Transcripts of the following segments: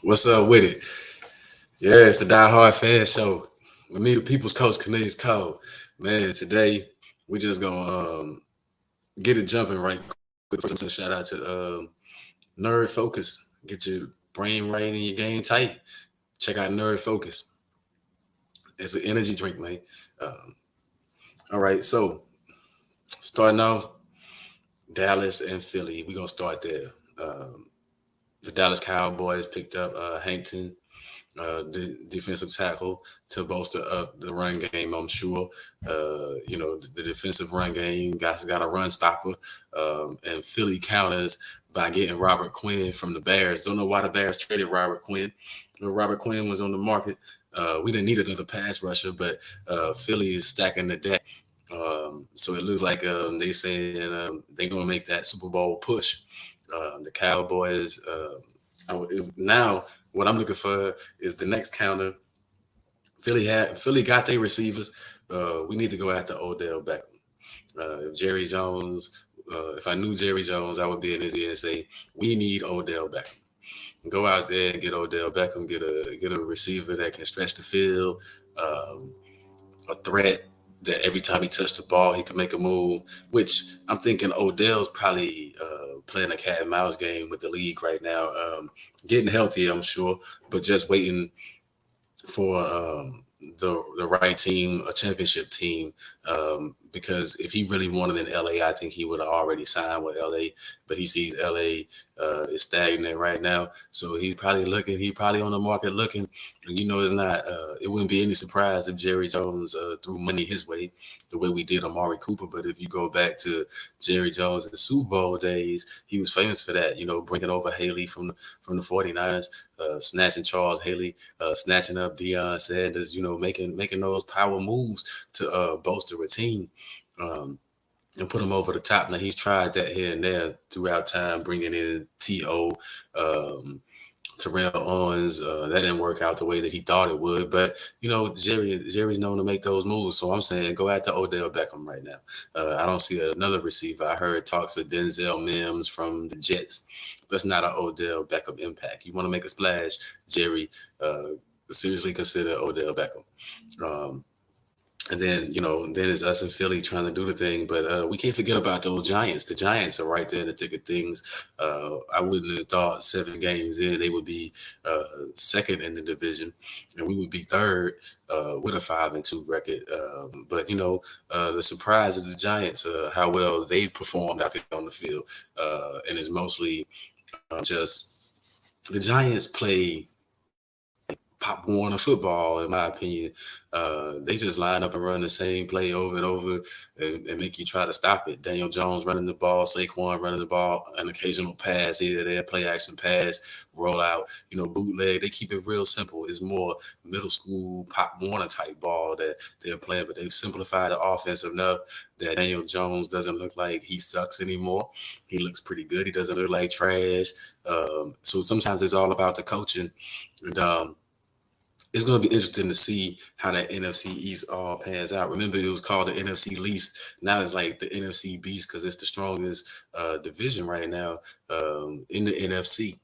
What's up with it? Yeah, it's the Die Hard Fan Show. With me, the People's Coach, Cornelius Cole. Man, today we just gonna get it jumping right quick. First, a shout out to Nerd Focus. Get your brain right and your game tight. Check out Nerd Focus. It's an energy drink, man. Um, all right, so starting off, Dallas and Philly. We're gonna start there. Um, the Dallas Cowboys picked up Hankton, the defensive tackle, to bolster up the run game. I'm sure, the defensive run game guys got a run stopper, and Philly counters by getting Robert Quinn from the Bears. Don't know why the Bears traded Robert Quinn. Robert Quinn was on the market. We didn't need another pass rusher, but Philly is stacking the deck. So it looks like they saying they're gonna make that Super Bowl push. The Cowboys. Now, what I'm looking for is the next counter. Philly got their receivers. We need to go after Odell Beckham. If Jerry Jones, if I knew Jerry Jones, I would be in his ear and say, "We need Odell Beckham. Go out there and get Odell Beckham. Get a receiver that can stretch the field, a threat that every time he touched the ball, he could make a move." Which I'm thinking Odell's probably playing a cat and mouse game with the league right now, getting healthy, I'm sure, but just waiting for the right team, a championship team. Because if he really wanted in LA, I think he would have already signed with LA. But he sees LA is stagnant right now, so he's probably looking. He probably on the market looking. And it's not. It wouldn't be any surprise if Jerry Jones threw money his way, the way we did Amari Cooper. But if you go back to Jerry Jones' the Super Bowl days, he was famous for that. Bringing over Haley from the 49ers, snatching Charles Haley, snatching up Deion Sanders. Making those power moves to bolster a team. And put him over the top. Now he's tried that here and there throughout time, bringing in T.O., Terrell Owens. That didn't work out the way that he thought it would. But Jerry's known to make those moves. So I'm saying go after Odell Beckham right now. I don't see another receiver. I heard talks of Denzel Mims from the Jets. That's not an Odell Beckham impact. You want to make a splash, Jerry? Seriously consider Odell Beckham. And then it's us in Philly trying to do the thing. But we can't forget about those Giants. The Giants are right there in the thick of things. I wouldn't have thought 7 games in they would be second in the division, and we would be third with a 5-2 record. But the surprise is the Giants, how well they performed out there on the field, and it's mostly just the Giants play Pop Warner football, in my opinion. They just line up and run the same play over and over and make you try to stop it. Daniel Jones running the ball, Saquon running the ball, an occasional pass here, there, play action pass, roll out, bootleg. They keep it real simple. It's more middle school Pop Warner type ball that they're playing, but they've simplified the offense enough that Daniel Jones doesn't look like he sucks anymore. He looks pretty good. He doesn't look like trash. So sometimes it's all about the coaching. And it's going to be interesting to see how that NFC East all pans out. Remember, it was called the NFC Least. Now it's like the NFC Beast because it's the strongest division right now in the NFC.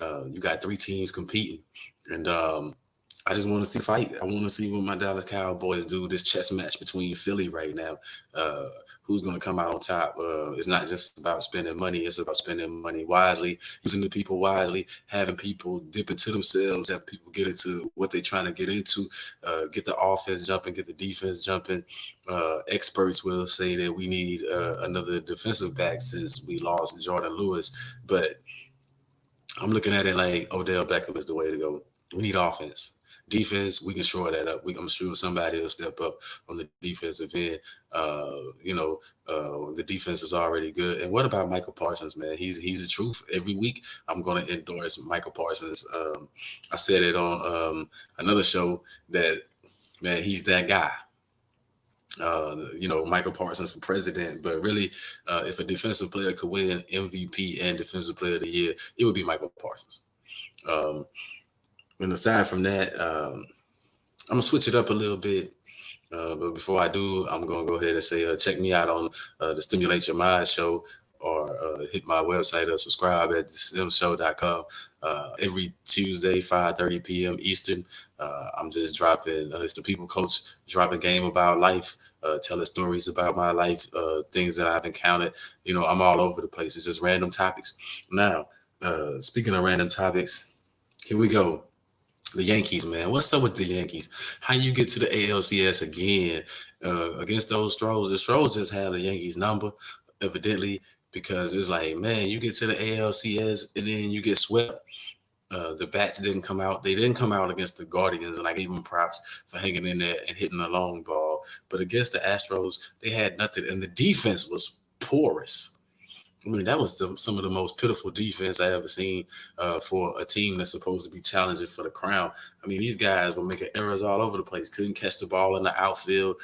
You got 3 teams competing. And I just want to see fight. I want to see what my Dallas Cowboys do. This chess match between Philly right now. Who's going to come out on top? It's not just about spending money. It's about spending money wisely, using the people wisely, having people dip into themselves, have people get into what they're trying to get into, get the offense jumping, get the defense jumping. Experts will say that we need another defensive back since we lost Jordan Lewis. But I'm looking at it like Odell Beckham is the way to go. We need offense. Defense, we can shore that up. I'm sure somebody will step up on the defensive end. The defense is already good. And what about Michael Parsons, man? He's the truth. Every week, I'm going to endorse Michael Parsons. I said it on another show that, man, he's that guy. Michael Parsons for president, but really, if a defensive player could win MVP and Defensive Player of the Year, it would be Michael Parsons. And aside from that, I'm gonna switch it up a little bit. But before I do, I'm gonna go ahead and say, check me out on the Stimulate Your Mind show or hit my website or subscribe at thesimshow.com. Every Tuesday, 5:30 p.m. Eastern, I'm just dropping. It's the People Coach dropping game about life, telling stories about my life, things that I've encountered. I'm all over the place. It's just random topics. Now, speaking of random topics, here we go. The Yankees, man. What's up with the Yankees? How you get to the ALCS again against those Stros? The Stros just had the Yankees number, evidently, because it's like, man, you get to the ALCS and then you get swept. The bats didn't come out. They didn't come out against the Guardians, and I gave them props for hanging in there and hitting the long ball. But against the Astros, they had nothing, and the defense was porous. I mean, that was some of the most pitiful defense I ever seen for a team that's supposed to be challenging for the crown. I mean, these guys were making errors all over the place. Couldn't catch the ball in the outfield.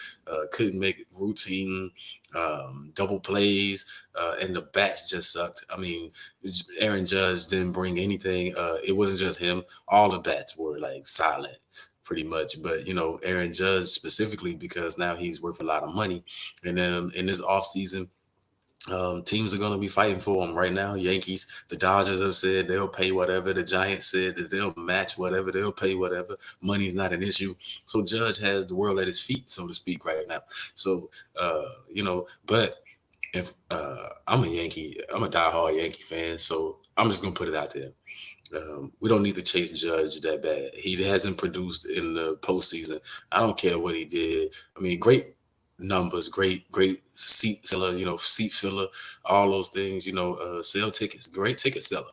Couldn't make routine double plays. And the bats just sucked. I mean, Aaron Judge didn't bring anything. It wasn't just him. All the bats were like silent pretty much. But, Aaron Judge specifically, because now he's worth a lot of money. And then in this offseason, teams are going to be fighting for him right now. Yankees, the Dodgers have said they'll pay whatever. The Giants said that they'll match whatever. They'll pay whatever. Money's not an issue. So Judge has the world at his feet, so to speak, right now. So, but if I'm a Yankee, I'm a diehard Yankee fan, so I'm just going to put it out there. We don't need to chase Judge that bad. He hasn't produced in the postseason. I don't care what he did. I mean, great numbers, great seat seller, seat filler, all those things, sell tickets, great ticket seller,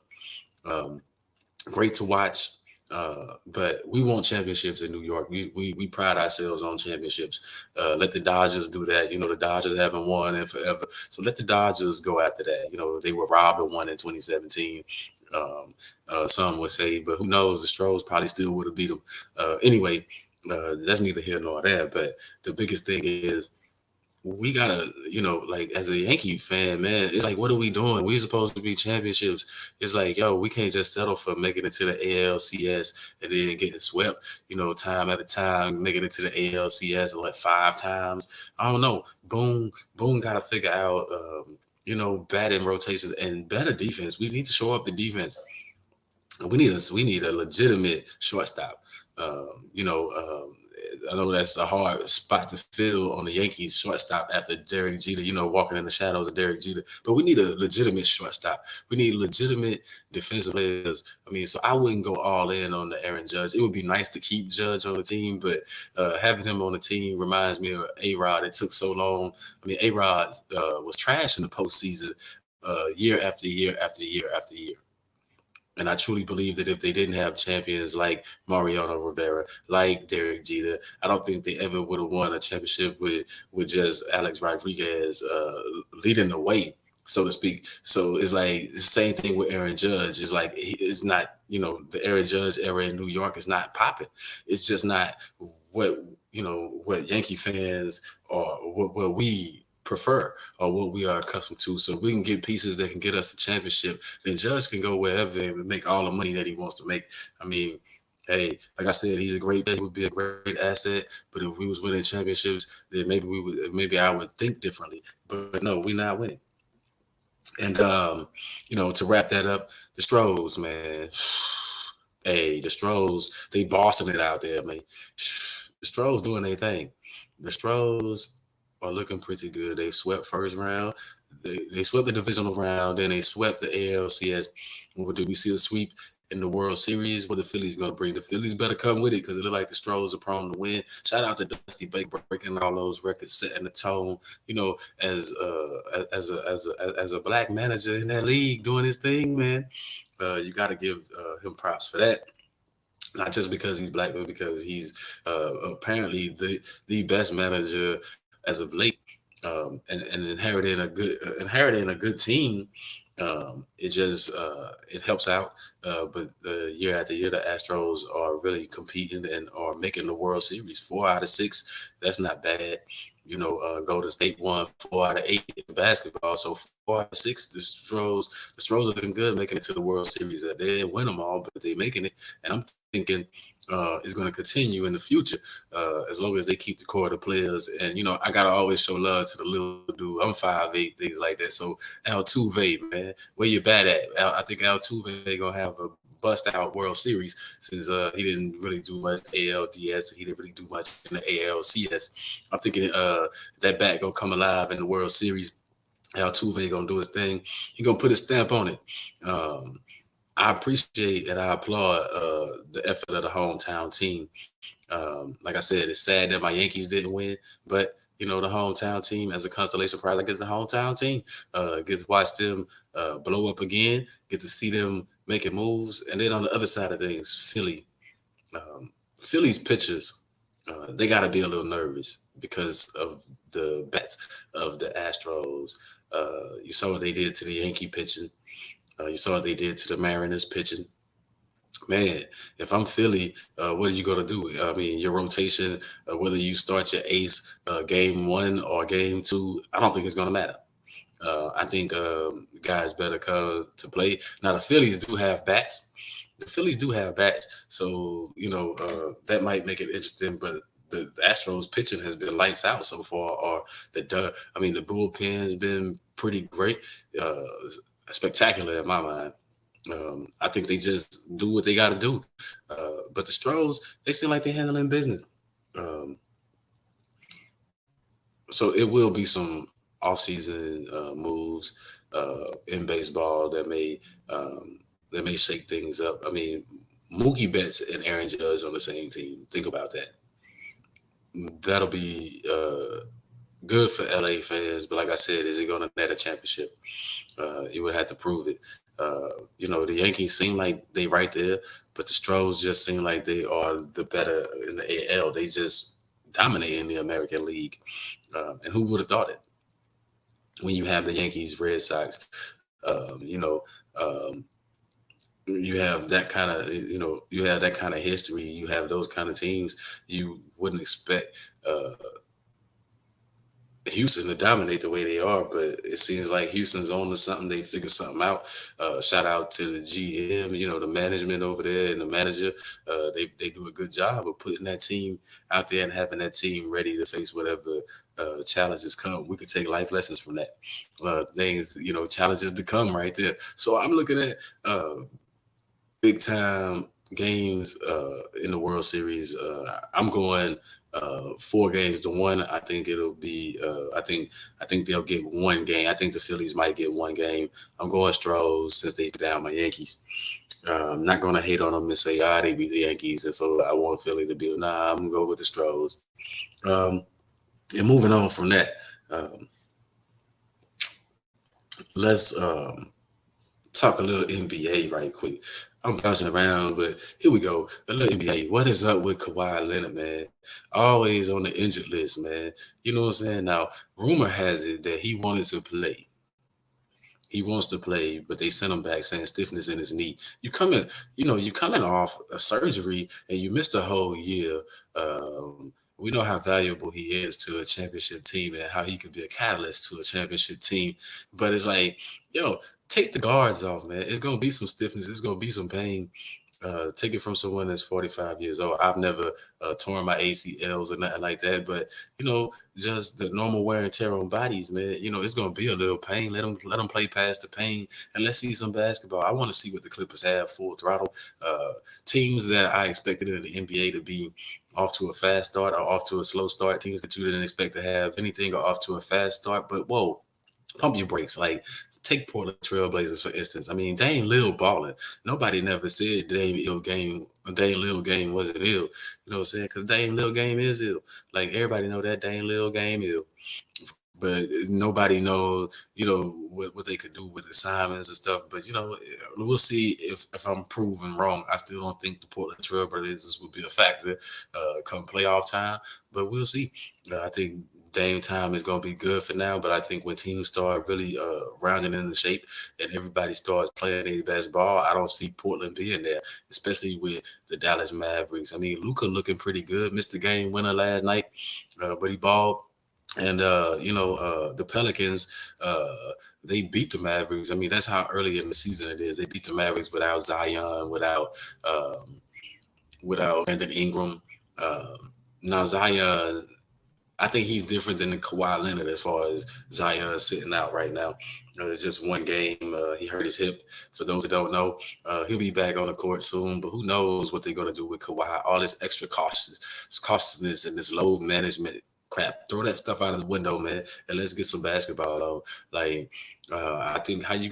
great to watch. But we want championships in New York. We pride ourselves on championships. Let the Dodgers do that. The Dodgers haven't won in forever, so let the Dodgers go after that. They were robbed of one in 2017. Some would say, but who knows? The Stros probably still would have beat them. Anyway, that's neither here nor there. But the biggest thing is we gotta, like as a Yankee fan, man, it's like, what are we doing? We're supposed to be championships. It's like, yo, we can't just settle for making it to the ALCS and then getting swept, time at a time, making it to the ALCS like 5 times. I don't know. Boone got to figure out, batting rotations and better defense. We need to show up the defense. We need a legitimate shortstop. I know that's a hard spot to fill on the Yankees shortstop after Derek Jeter, walking in the shadows of Derek Jeter. But we need a legitimate shortstop. We need legitimate defensive players. I mean, so I wouldn't go all in on the Aaron Judge. It would be nice to keep Judge on the team, but having him on the team reminds me of A-Rod. It took so long. I mean, A-Rod was trash in the postseason year after year after year after year. And I truly believe that if they didn't have champions like Mariano Rivera, like Derek Jeter, I don't think they ever would have won a championship with just Alex Rodriguez leading the way, so to speak. So it's like the same thing with Aaron Judge. It's like it's not, the Aaron Judge era in New York is not popping. It's just not what Yankee fans or what we prefer or what we are accustomed to. So we can get pieces that can get us a championship. Then Judge can go wherever and make all the money that he wants to make. I mean, hey, like I said, he's a great player. He would be a great asset. But if we was winning championships, then maybe I would think differently. But no, we're not winning. And to wrap that up, the Stros, man. Hey, the Stros, they bossing it out there, man. The Stros doing their thing. The Stros are looking pretty good. They swept first round. They swept the divisional round. Then they swept the ALCS. Do we see a sweep in the World Series? What the Phillies going to bring? The Phillies better come with it because it look like the Stros are prone to win. Shout out to Dusty Baker breaking all those records, setting the tone. As a black manager in that league doing his thing, man. You got to give him props for that. Not just because he's black, but because he's apparently the best manager as of late, and inheriting a good team. It helps out. But year after year, the Astros are really competing and are making the World Series. 4 out of 6. That's not bad. Golden State won 4 out of 8 in basketball, so 4 out of 6. The Stros are looking good, making it to the World Series. They didn't win them all, but they making it, and I'm thinking it's going to continue in the future as long as they keep the core of the players. And I gotta always show love to the little dude. I'm 5'8", things like that. So Altuve, man, where you bad at? I think Altuve gonna have a bust out World Series since he didn't really do much ALDS. He didn't really do much in the ALCS. I'm thinking that bat gonna come alive in the World Series. Altuve gonna do his thing. He gonna put his stamp on it. Um, I appreciate and I applaud the effort of the hometown team. Like I said, it's sad that my Yankees didn't win, but the hometown team as a constellation prize, I guess the hometown team gets to watch them blow up again, get to see them making moves, and then on the other side of things, Philly's pitchers, they got to be a little nervous because of the bats of the Astros. You saw what they did to the Yankee pitching. You saw what they did to the Mariners pitching. Man, if I'm Philly, what are you going to do? I mean, your rotation, whether you start your ace game one or game two, I don't think it's going to matter. I think guys better come to play. Now, the Phillies do have bats. The Phillies do have bats. So, that might make it interesting. But the Astros pitching has been lights out so far. Or the bullpen's been pretty great, spectacular in my mind. I think they just do what they got to do. But the Stros, they seem like they're handling business. Um, so it will be some off-season moves in baseball that may shake things up. I mean, Mookie Betts and Aaron Judge on the same team. Think about that. That'll be good for LA fans. But like I said, is it going to net a championship? You would have to prove it. The Yankees seem like they right there, but the Stros just seem like they are the better in the AL. They just dominate in the American League. And who would have thought it? When you have the Yankees, Red Sox, um, you have that kind of, history. You have those kind of teams. You wouldn't expect Houston to dominate the way they are, but it seems like Houston's on to something. They figure something out. Shout out to the GM, the management over there and the manager. They do a good job of putting that team out there and having that team ready to face whatever challenges come. We could take life lessons from that. Things, challenges to come right there. So I'm looking at big time games in the World Series. I'm going 4 games to 1. I think it'll be. I think they'll get one game. I think the Phillies might get one game. I'm going Stros since they down my Yankees. I'm not gonna hate on them and say they beat the Yankees, and so I want Philly to be. Nah, I'm gonna go with the Stros. Um, and moving on from that, um, let's talk a little NBA right quick. I'm bouncing around, but here we go. A little NBA. What is up with Kawhi Leonard, man? Always on the injured list, man. You know what I'm saying? Now, rumor has it that he wanted to play. He wants to play, but they sent him back saying stiffness in his knee. You coming off a surgery and you missed a whole year. We know how valuable he is to a championship team and how he could be a catalyst to a championship team. But it's like, take the guards off, man. It's gonna be some stiffness. It's gonna be some pain. Take it from someone that's 45 years old. I've never torn my ACLs or nothing like that, but just the normal wear and tear on bodies, man. It's gonna be a little pain. Let them play past the pain, and let's see some basketball. I want to see what the Clippers have full throttle. Teams that I expected in the NBA to be off to a fast start or off to a slow start. Teams that you didn't expect to have anything or off to a fast start, but whoa. Pump your brakes. Like, take Portland Trailblazers, for instance. I mean, Dame Lillard balling. Nobody never said Dame Lillard game wasn't ill. You know what I'm saying? Because Dame Lillard game is ill. Like, everybody know that Dame Lillard game ill. But nobody knows, what they could do with assignments and stuff. But, we'll see if I'm proven wrong. I still don't think the Portland Trailblazers will be a factor come playoff time. But we'll see. I think Dame time is going to be good for now, but I think when teams start really rounding into shape and everybody starts playing their best ball, I don't see Portland being there, especially with the Dallas Mavericks. I mean, Luka looking pretty good. Missed the game winner last night, but he balled. And the Pelicans, they beat the Mavericks. I mean, that's how early in the season it is. They beat the Mavericks without Zion, um, without Brandon Ingram. Now Zion, I think he's different than the Kawhi Leonard as far as Zion sitting out right now. It's just one game. He hurt his hip. For those that don't know, he'll be back on the court soon. But who knows what they're going to do with Kawhi? All this extra cautiousness and this load management crap. Throw that stuff out of the window, man, and let's get some basketball on. Like, I think how you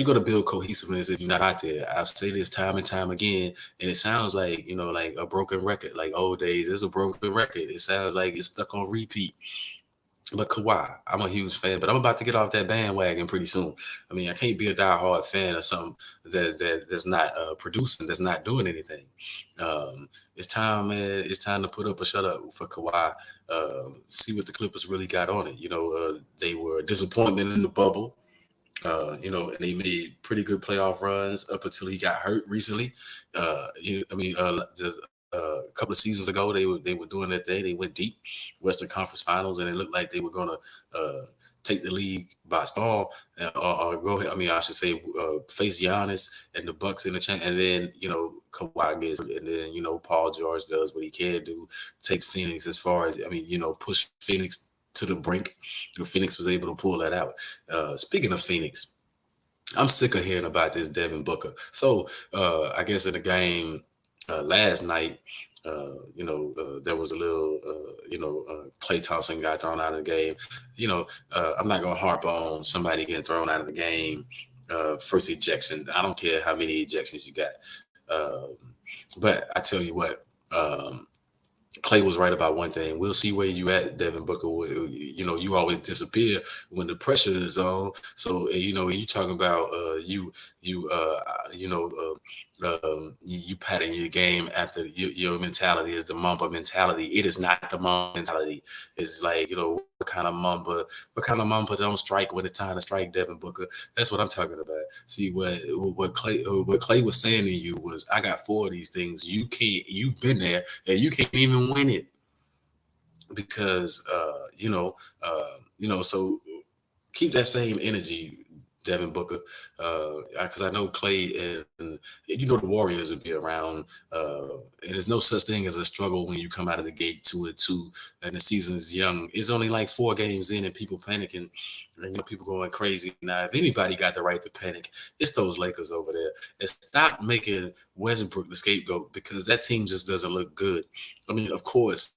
gonna build cohesiveness if you're not out there? I've said this time and time again, and it sounds like like a broken record, like old days. It's a broken record. It sounds like it's stuck on repeat. But Kawhi, I'm a huge fan, but I'm about to get off that bandwagon pretty soon. I mean, I can't be a diehard fan of something that's not producing, that's not doing anything. It's time, man. It's time to put up or shut up for Kawhi. See what the Clippers really got on it. They were a disappointment in the bubble. And they made pretty good playoff runs up until he got hurt recently. A couple of seasons ago, they were doing their thing. They went deep, Western Conference Finals, and it looked like they were gonna take the league by storm, or go ahead. I mean, I should say, face Giannis and the Bucks in the champ, and then Kawhi gets, and then Paul George does what he can do, take Phoenix as far as push Phoenix to the brink. Phoenix was able to pull that out. Speaking of Phoenix, I'm sick of hearing about this Devin Booker. So I guess in the game last night, there was a little, Klay Thompson got thrown out of the game. I'm not gonna harp on somebody getting thrown out of the game. First ejection. I don't care how many ejections you got, but I tell you what. Clay was right about one thing. We'll see where you at, Devin Booker. You always disappear when the pressure is on. So when you talking about you patting your game after your mentality is the Mamba mentality. It is not the Mamba mentality. It's like what kind of Mamba don't strike when it's time to strike, Devin Booker. That's what I'm talking about. See what Clay was saying to you was, I got 4 of these things. You've been there and you can't even win it because so keep that same energy, Devin Booker, because I know Clay and the Warriors will be around. And there's no such thing as a struggle when you come out of the gate 2-2 and the season is young. It's only like 4 games in and people panicking and people going crazy. Now, if anybody got the right to panic, it's those Lakers over there. And stop making Westbrook the scapegoat because that team just doesn't look good. I mean, of course,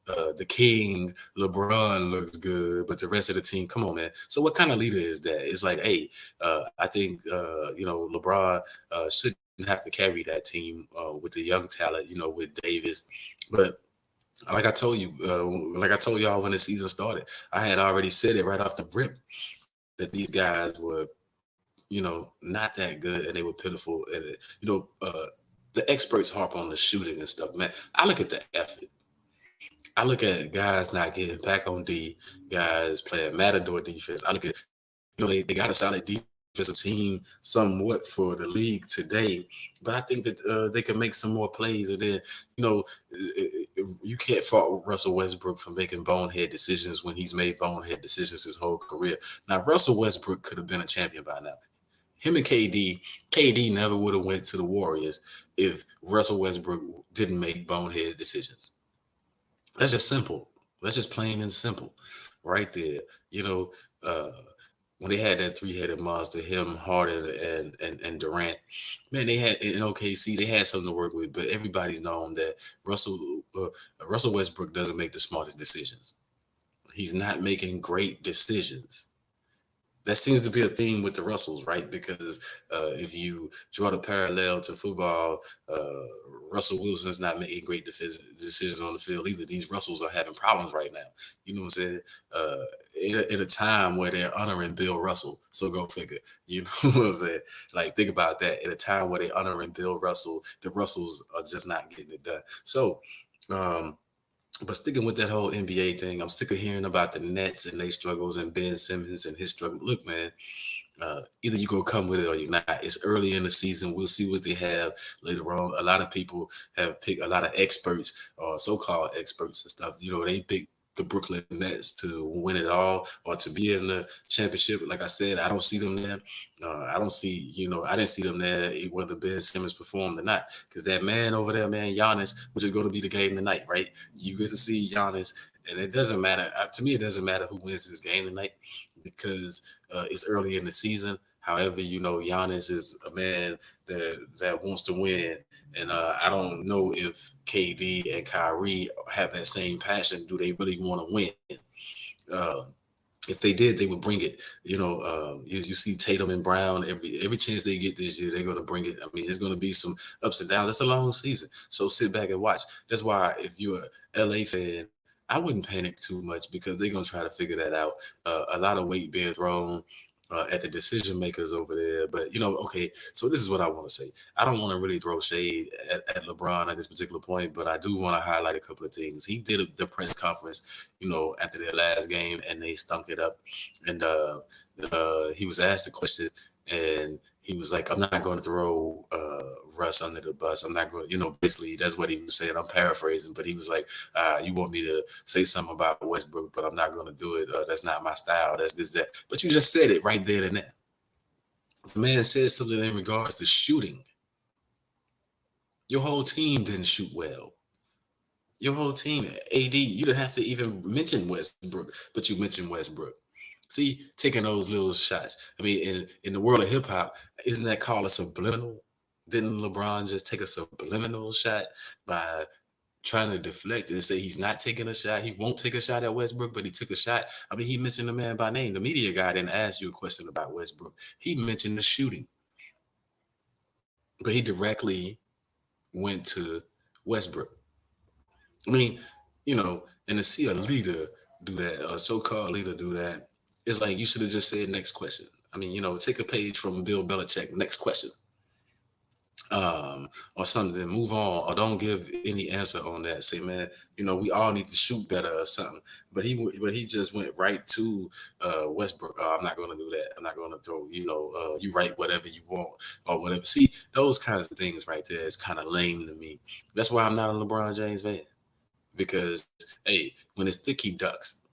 the King, LeBron looks good, but the rest of the team, come on, man. So what kind of leader is that? It's like, hey, I think LeBron shouldn't have to carry that team with the young talent, with Davis. But like I told y'all when the season started, I had already said it right off the rip that these guys were, not that good and they were pitiful. And the experts harp on the shooting and stuff, man. I look at the effort. I look at guys not getting back on D, guys playing matador defense. I look at, they got a solid defensive team somewhat for the league today, but I think that they can make some more plays. And then, you can't fault Russell Westbrook for making bonehead decisions when he's made bonehead decisions his whole career. Now, Russell Westbrook could have been a champion by now. Him and KD never would have went to the Warriors if Russell Westbrook didn't make bonehead decisions. That's just simple. That's just plain and simple, right there. When they had that 3-headed monster, him, Harden, and Durant, man, they had in OKC, they had something to work with. But everybody's known that Russell Westbrook doesn't make the smartest decisions. He's not making great decisions. That seems to be a theme with the Russells, right? Because if you draw the parallel to football, Russell Wilson is not making great decisions on the field either. These Russells are having problems right now. You know what I'm saying? In a time where they're honoring Bill Russell. So go figure. You know what I'm saying? Like, think about that. In a time where they're honoring Bill Russell, the Russells are just not getting it done. So, but sticking with that whole NBA thing, I'm sick of hearing about the Nets and their struggles and Ben Simmons and his struggle. Look, man, either you gonna come with it or you're not. It's early in the season. We'll see what they have later on. A lot of people have picked, a lot of experts or so-called experts and stuff. They pick the Brooklyn Nets to win it all or to be in the championship. Like I said, I don't see them there. I don't see, I didn't see them there whether Ben Simmons performed or not. Because that man over there, man, Giannis, which is going to be the game tonight, right? You get to see Giannis, and it doesn't matter. To me, it doesn't matter who wins this game tonight because it's early in the season. However, Giannis is a man that wants to win, and I don't know if KD and Kyrie have that same passion. Do they really want to win? Uh, if they did, they would bring it. You see Tatum and Brown every chance they get this year, they're going to bring it. I mean, there's going to be some ups and downs. It's a long season, so sit back and watch. That's why if you're a LA fan, I wouldn't panic too much because they're going to try to figure that out. A lot of weight being thrown at the decision makers over there. But, okay, so this is what I want to say. I don't want to really throw shade at LeBron at this particular point, but I do want to highlight a couple of things. He did the press conference, after their last game, and they stunk it up. And he was asked a question, and he was like, I'm not going to throw Russ under the bus. I'm not going to, basically that's what he was saying. I'm paraphrasing, but he was like, you want me to say something about Westbrook, but I'm not going to do it. That's not my style. That's this, that. But you just said it right there and there. The man said something in regards to shooting. Your whole team didn't shoot well. Your whole team, AD, you didn't have to even mention Westbrook, but you mentioned Westbrook. See, taking those little shots. I mean, in the world of hip hop, isn't that called a subliminal? Didn't LeBron just take a subliminal shot by trying to deflect it and say he's not taking a shot? He won't take a shot at Westbrook, but he took a shot. I mean, he mentioned the man by name. The media guy didn't ask you a question about Westbrook. He mentioned the shooting. But he directly went to Westbrook. I mean, and to see a leader do that, a so-called leader do that, it's like you should have just said next question. I mean, take a page from Bill Belichick, next question. Or something, move on, or don't give any answer on that. Say, man, we all need to shoot better or something. But he just went right to Westbrook. I'm not going to do that. I'm not going to throw, you write whatever you want or whatever. See, those kinds of things right there is kind of lame to me. That's why I'm not a LeBron James fan. Because, hey, when it's thick, he ducks.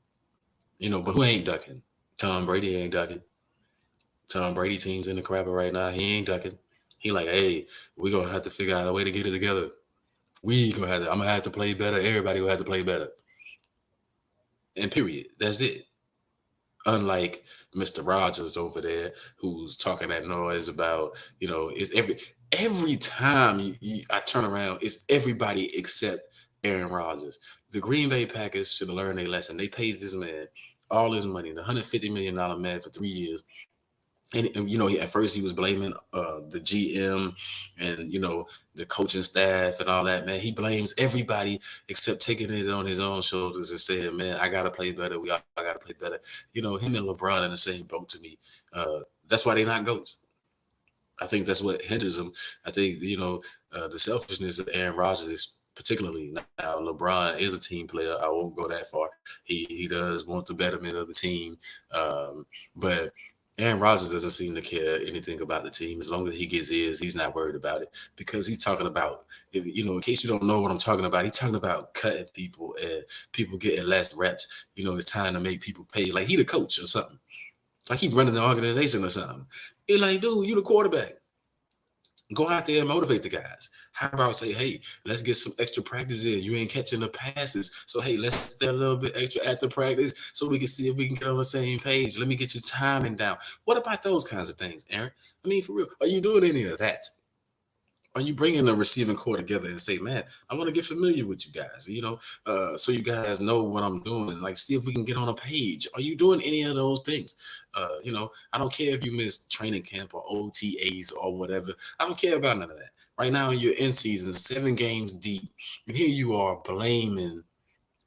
But who ain't ducking? Tom Brady ain't ducking. Tom Brady team's in the crapper right now. He ain't ducking. He like, hey, we're going to have to figure out a way to get it together. I'm going to have to play better. Everybody will have to play better. And period. That's it. Unlike Mr. Rogers over there, who's talking that noise about, it's every time I turn around, it's everybody except Aaron Rodgers. The Green Bay Packers should have learned a lesson. They paid this man all his money, the $150 million man for 3 years. And at first he was blaming the GM and, the coaching staff and all that, man. He blames everybody except taking it on his own shoulders and saying, man, I got to play better. I got to play better. Him and LeBron in the same boat to me. That's why they're not GOATs. I think that's what hinders them. I think, the selfishness of Aaron Rodgers is particularly now. LeBron is a team player. I won't go that far. He does want the betterment of the team. But Aaron Rodgers doesn't seem to care anything about the team. As long as he gets his, he's not worried about it because he's talking about, in case you don't know what I'm talking about, he's talking about cutting people and people getting less reps. It's time to make people pay. Like he the coach or something. Like he running the organization or something. It's like, dude, you the quarterback. Go out there and motivate the guys. How about say, hey, let's get some extra practice in. You ain't catching the passes. So, hey, let's stay a little bit extra after practice so we can see if we can get on the same page. Let me get your timing down. What about those kinds of things, Aaron? I mean, for real, are you doing any of that? Are you bringing the receiving core together and say, man, I want to get familiar with you guys, so you guys know what I'm doing. Like, see if we can get on a page. Are you doing any of those things? I don't care if you miss training camp or OTAs or whatever. I don't care about none of that. Right now, you're in season, 7 games deep. And here you are blaming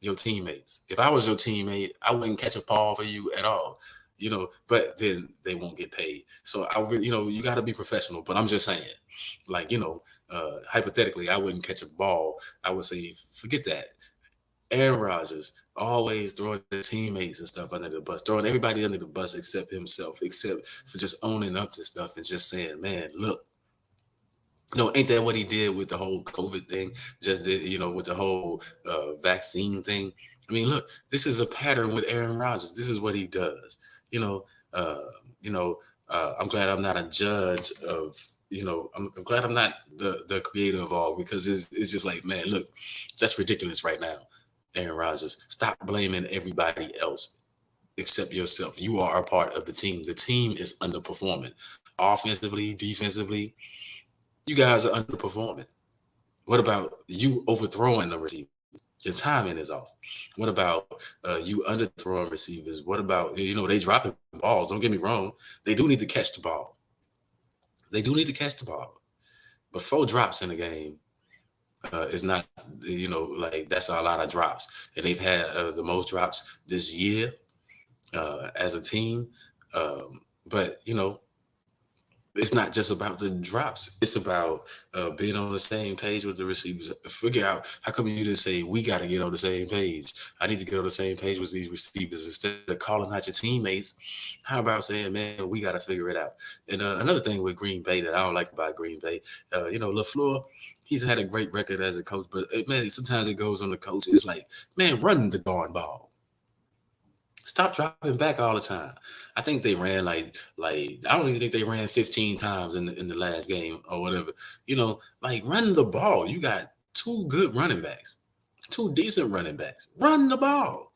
your teammates. If I was your teammate, I wouldn't catch a ball for you at all. But then they won't get paid. So you got to be professional. But I'm just saying, like, hypothetically, I wouldn't catch a ball. I would say, forget that. Aaron Rodgers always throwing the teammates and stuff under the bus, throwing everybody under the bus except himself, except for just owning up to stuff and just saying, man, look. Ain't that what he did with the whole COVID thing? Just did, with the whole vaccine thing? I mean, look, this is a pattern with Aaron Rodgers. This is what he does. You know, uh, you know. I'm glad I'm not a judge of. I'm glad I'm not the creator of all, because it's just like, man, look, that's ridiculous right now, Aaron Rodgers. Stop blaming everybody else except yourself. You are a part of the team. The team is underperforming, offensively, defensively. You guys are underperforming. What about you overthrowing the receivers? Your timing is off. What about you underthrowing receivers? What about, they dropping balls? Don't get me wrong. They do need to catch the ball. They do need to catch the ball. But 4 drops in the game is not, like, that's a lot of drops. And they've had the most drops this year as a team. But, it's not just about the drops. It's about being on the same page with the receivers. Figure out, how come you didn't say, we got to get on the same page? I need to get on the same page with these receivers instead of calling out your teammates. How about saying, man, we got to figure it out? And another thing with Green Bay that I don't like about Green Bay, LaFleur, he's had a great record as a coach, but man, sometimes it goes on the coach. It's like, man, run the darn ball. Stop dropping back all the time. I think they ran like I don't even think they ran 15 times in the last game or whatever. Like, run the ball. You got 2 good running backs, 2 decent running backs. Run the ball.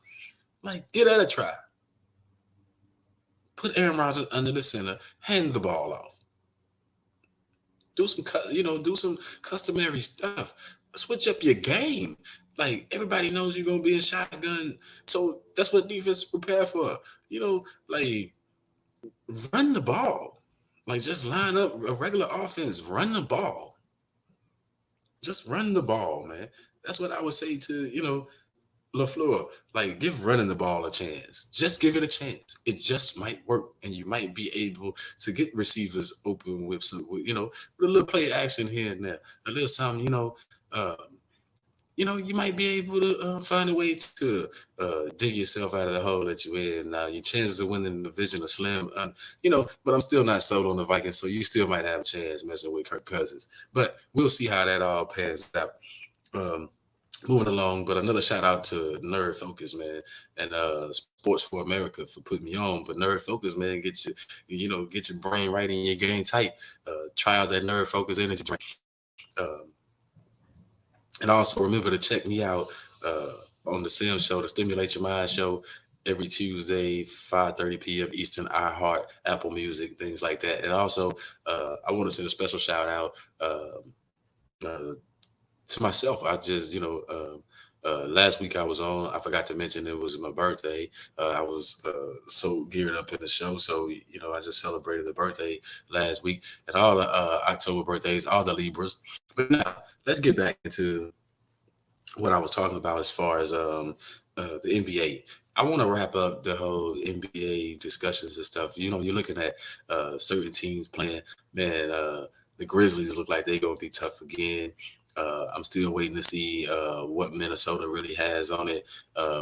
Like, get at a try. Put Aaron Rodgers under the center. Hand the ball off. Do some customary stuff. Switch up your game. Like, everybody knows you're gonna be in shotgun, so that's what defense prepare for. Like, run the ball. Like, just line up a regular offense. Run the ball. Just run the ball, man. That's what I would say to LaFleur. Like, give running the ball a chance. Just give it a chance. It just might work, and you might be able to get receivers open with some, with a little play action here and there, a little something. Uh, you might be able to find a way to dig yourself out of the hole that you're in. Now, your chances of winning the division are slim, but I'm still not sold on the Vikings, so you still might have a chance messing with Kirk Cousins. But we'll see how that all pans out. Um, Moving along, but another shout out to Nerd Focus, man, and Sports for America for putting me on. But Nerd Focus, man, get your brain right and your game tight. Try out that Nerd Focus energy drink. And also remember to check me out on the Sim Show, the Stimulate Your Mind Show, every Tuesday, 5:30 p.m. Eastern, iHeart, Apple Music, things like that. And also, I want to send a special shout out to myself. I just, last week I was on. I forgot to mention it was my birthday. I was so geared up in the show, so I just celebrated the birthday last week, and all the October birthdays, all the Libras. But now let's get back into what I was talking about as far as the NBA. I want to wrap up the whole NBA discussions and stuff. You're looking at certain teams playing. Man, the Grizzlies look like they're gonna be tough again. I'm still waiting to see what Minnesota really has on it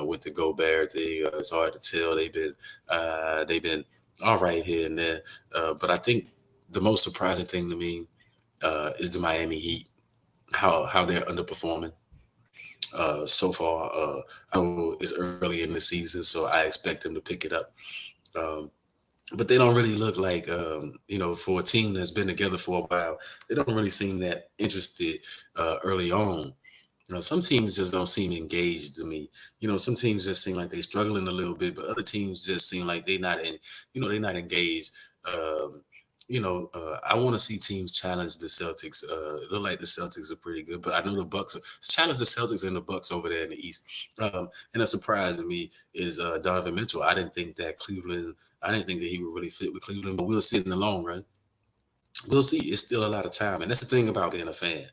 with the Gobert thing. It's hard to tell. They've been all right here and there, but I think the most surprising thing to me is the Miami Heat. How they're underperforming so far. I know it's early in the season, so I expect them to pick it up. Um, but they don't really look like, for a team that's been together for a while, they don't really seem that interested early on. Some teams just don't seem engaged to me. Some teams just seem like they're struggling a little bit, but other teams just seem like they're not engaged. Um, I want to see teams challenge the Celtics. It look like the Celtics are pretty good, but I know the Bucks challenge the Celtics and the Bucks over there in the East. And a surprise to me is Donovan Mitchell. I didn't think that he would really fit with Cleveland, but we'll see in the long run. We'll see. It's still a lot of time, and that's the thing about being a fan.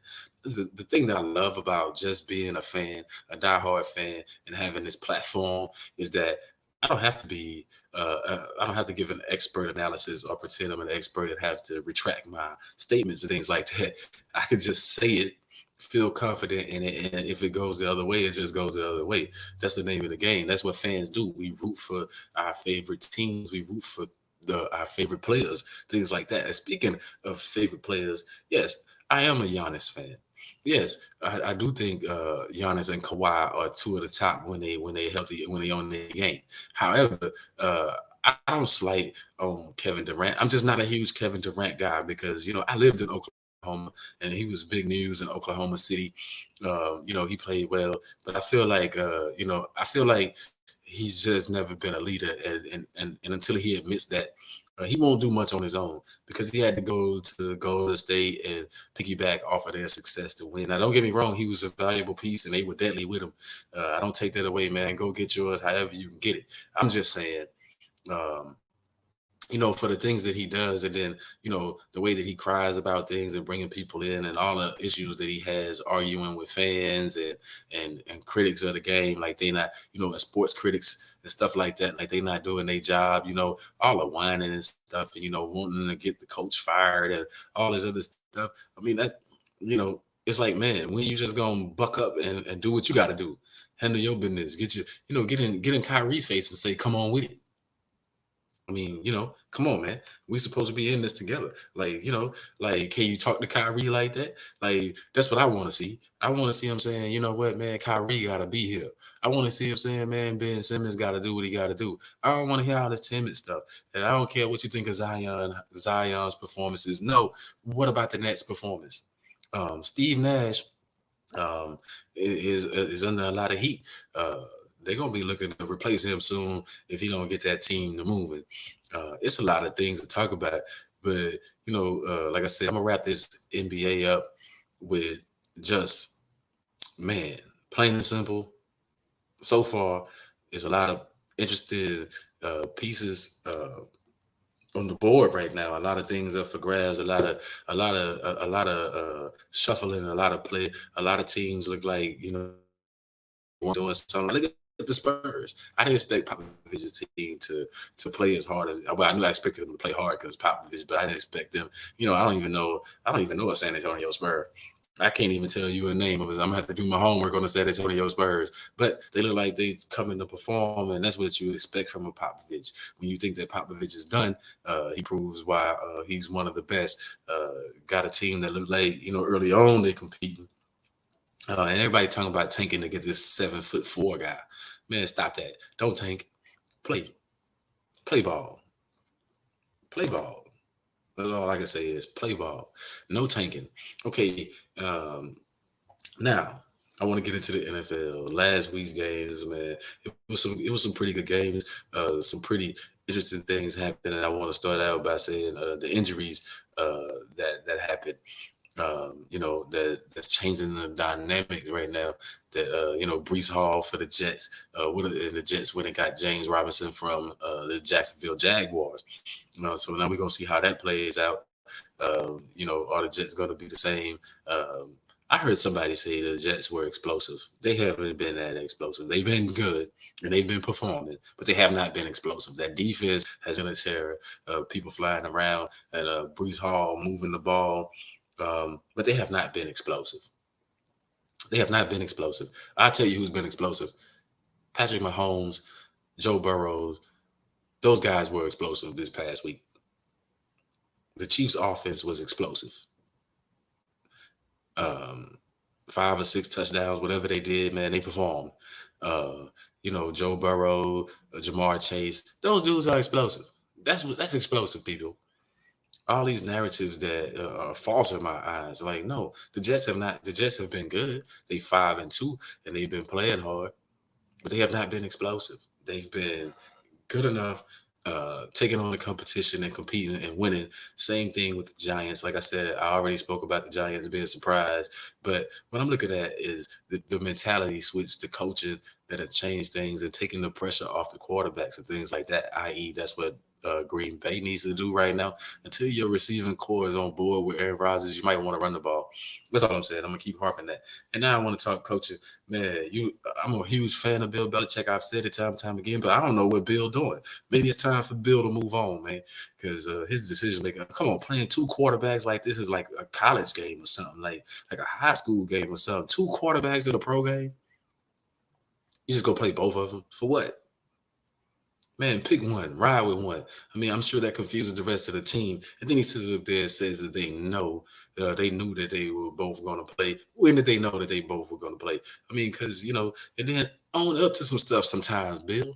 The thing that I love about just being a fan, a diehard fan, and having this platform is that I don't have to be. I don't have to give an expert analysis or pretend I'm an expert and have to retract my statements and things like that. I can just say it, feel confident in it, and if it goes the other way, it just goes the other way. That's the name of the game. That's what fans do. We root for our favorite teams. We root for our favorite players, things like that. And speaking of favorite players, yes, I am a Giannis fan. Yes, I do think Giannis and Kawhi are two of the top when they healthy when they on their game. However, I don't slight Kevin Durant. I'm just not a huge Kevin Durant guy because I lived in Oklahoma and he was big news in Oklahoma City. He played well, but I feel like he's just never been a leader, and until he admits that. He won't do much on his own because he had to go to Golden State and piggyback off of their success to win. Now, don't get me wrong, he was a valuable piece and they were deadly with him. I don't take that away, man. Go get yours however you can get it. I'm just saying, um, for the things that he does, and then the way that he cries about things and bringing people in, and all the issues that he has arguing with fans and critics of the game, like they not, and sports critics and stuff like that, like they not doing their job, all the whining and stuff, and wanting to get the coach fired and all this other stuff. I mean, that's it's like, man, when you just gonna buck up and do what you got to do, handle your business, get your, get in Kyrie face and say, come on with it. I mean, come on, man. We supposed to be in this together. Like, like, can you talk to Kyrie like that? Like, that's what I want to see. I want to see him saying, you know what, man, Kyrie got to be here. I want to see him saying, man, Ben Simmons got to do what he got to do. I don't want to hear all this timid stuff. And I don't care what you think of Zion's performances. No, what about the Nets performance? Steve Nash is under a lot of heat. They're gonna be looking to replace him soon if he don't get that team to moving. It's a lot of things to talk about, but like I said, I'm gonna wrap this NBA up with just, man, plain and simple. So far, there's a lot of interested pieces on the board right now. A lot of things up for grabs. A lot of shuffling. A lot of play. A lot of teams look like doing something. Look at the Spurs. I didn't expect Popovich's team to play as hard as. Well, I knew I expected them to play hard because Popovich, but I didn't expect them. I don't even know. I don't even know a San Antonio Spurs. I can't even tell you a name of it. I'm gonna have to do my homework on the San Antonio Spurs. But they look like they coming to perform, and that's what you expect from a Popovich. When you think that Popovich is done, he proves why he's one of the best. Got a team that looked like early on they competing. And everybody talking about tanking to get this 7'4" guy. Man, stop that. Don't tank. Play. Play ball. Play ball. That's all I can say is play ball. No tanking. Okay. Now I want to get into the NFL. Last week's games, man. It was some pretty good games. Some pretty interesting things happened. And I want to start out by saying the injuries that happened. That's changing the dynamics right now. That Brees Hall for the Jets, and the Jets went and got James Robinson from the Jacksonville Jaguars. So now we're gonna see how that plays out. Are the Jets gonna be the same? I heard somebody say the Jets were explosive. They haven't been that explosive. They've been good and they've been performing, but they have not been explosive. That defense has been a terror. People flying around and Brees Hall moving the ball. But they have not been explosive. They have not been explosive. I'll tell you who's been explosive. Patrick Mahomes, Joe Burrow, those guys were explosive this past week. The Chiefs' offense was explosive. 5 or 6 touchdowns, whatever they did, man, they performed. Joe Burrow, Jamar Chase, those dudes are explosive. That's explosive, people. All these narratives that are false in my eyes. Like, no, the Jets have not. The Jets have been good. They 5-2, and they've been playing hard, but they have not been explosive. They've been good enough, taking on the competition and competing and winning. Same thing with the Giants. Like I said, I already spoke about the Giants being surprised, but what I'm looking at is the mentality switch, the coaching that has changed things and taking the pressure off the quarterbacks and things like that. I.e., that's what Green Bay needs to do right now. Until your receiving core is on board with Aaron Rodgers, you might want to run the ball. That's all I'm saying. I'm gonna keep harping that. And now I want to talk coaching. Man, I'm a huge fan of Bill Belichick. I've said it time and time again, but I don't know what Bill doing. Maybe it's time for Bill to move on, man, because his decision making. Come on, playing 2 quarterbacks like this is like a college game or something, like a high school game or something. 2 quarterbacks in a pro game. You just go play both of them for what? Man, pick one, ride with one. I mean, I'm sure that confuses the rest of the team. And then he sits up there and says that they knew that they were both going to play. When did they know that they both were going to play? I mean, because, and then own up to some stuff sometimes, Bill.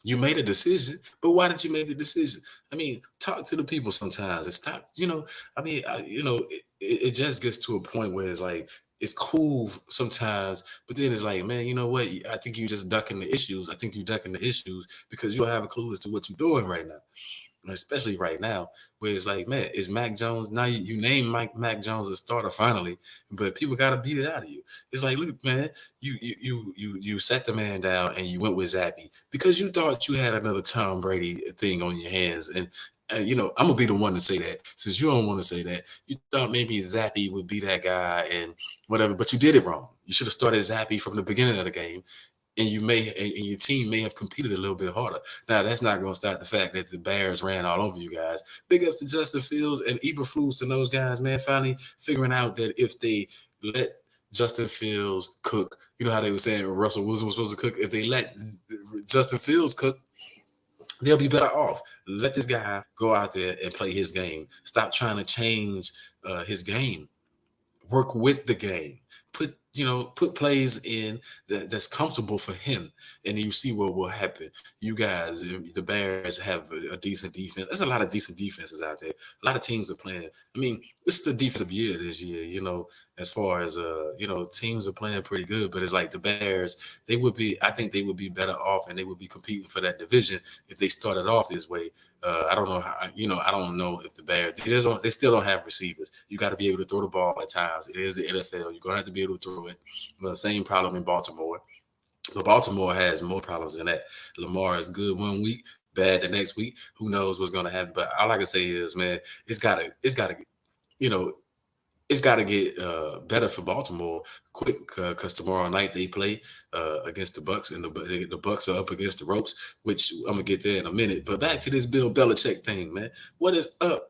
You made a decision, but why did you make the decision? I mean, talk to the people sometimes and stop, I mean, it just gets to a point where it's like, it's cool sometimes, but then it's like, man, you know what? I think you just ducking the issues. I think you ducking the issues because you don't have a clue as to what you're doing right now, especially right now, where it's like, man, is Mac Jones now? You name Mac Jones a starter finally, but people got to beat it out of you. It's like, look, man, you set the man down and you went with Zappy because you thought you had another Tom Brady thing on your hands, and I'm gonna be the one to say that since you don't want to say that. You thought maybe Zappy would be that guy and whatever, but you did it wrong. You should have started Zappy from the beginning of the game, and and your team may have competed a little bit harder. Now, that's not going to stop the fact that the Bears ran all over you guys. Big ups to Justin Fields and Eberflus and those guys, man, finally figuring out that if they let Justin Fields cook, you know how they were saying Russell Wilson was supposed to cook? If they let Justin Fields cook, they'll be better off. Let this guy go out there and play his game. Stop trying to change his game. Work with the game. Put plays in that's comfortable for him, and you see what will happen. You guys, the Bears have a decent defense. There's a lot of decent defenses out there. A lot of teams are playing. I mean, this is the defensive year this year. As far as teams are playing pretty good. But it's like the Bears, I think they would be better off, and they would be competing for that division if they started off this way. I don't know how. I don't know if the Bears they still don't have receivers. You got to be able to throw the ball at times. It is the NFL. You're gonna have to be able to throw it. The same problem in Baltimore. But Baltimore has more problems than that. Lamar is good one week, bad the next week. Who knows what's going to happen? But all I can say is, man, you know, it's got to get better for Baltimore quick because tomorrow night they play against the Bucks, and the Bucks are up against the ropes, which I'm gonna get there in a minute. But back to this Bill Belichick thing, man. What is up?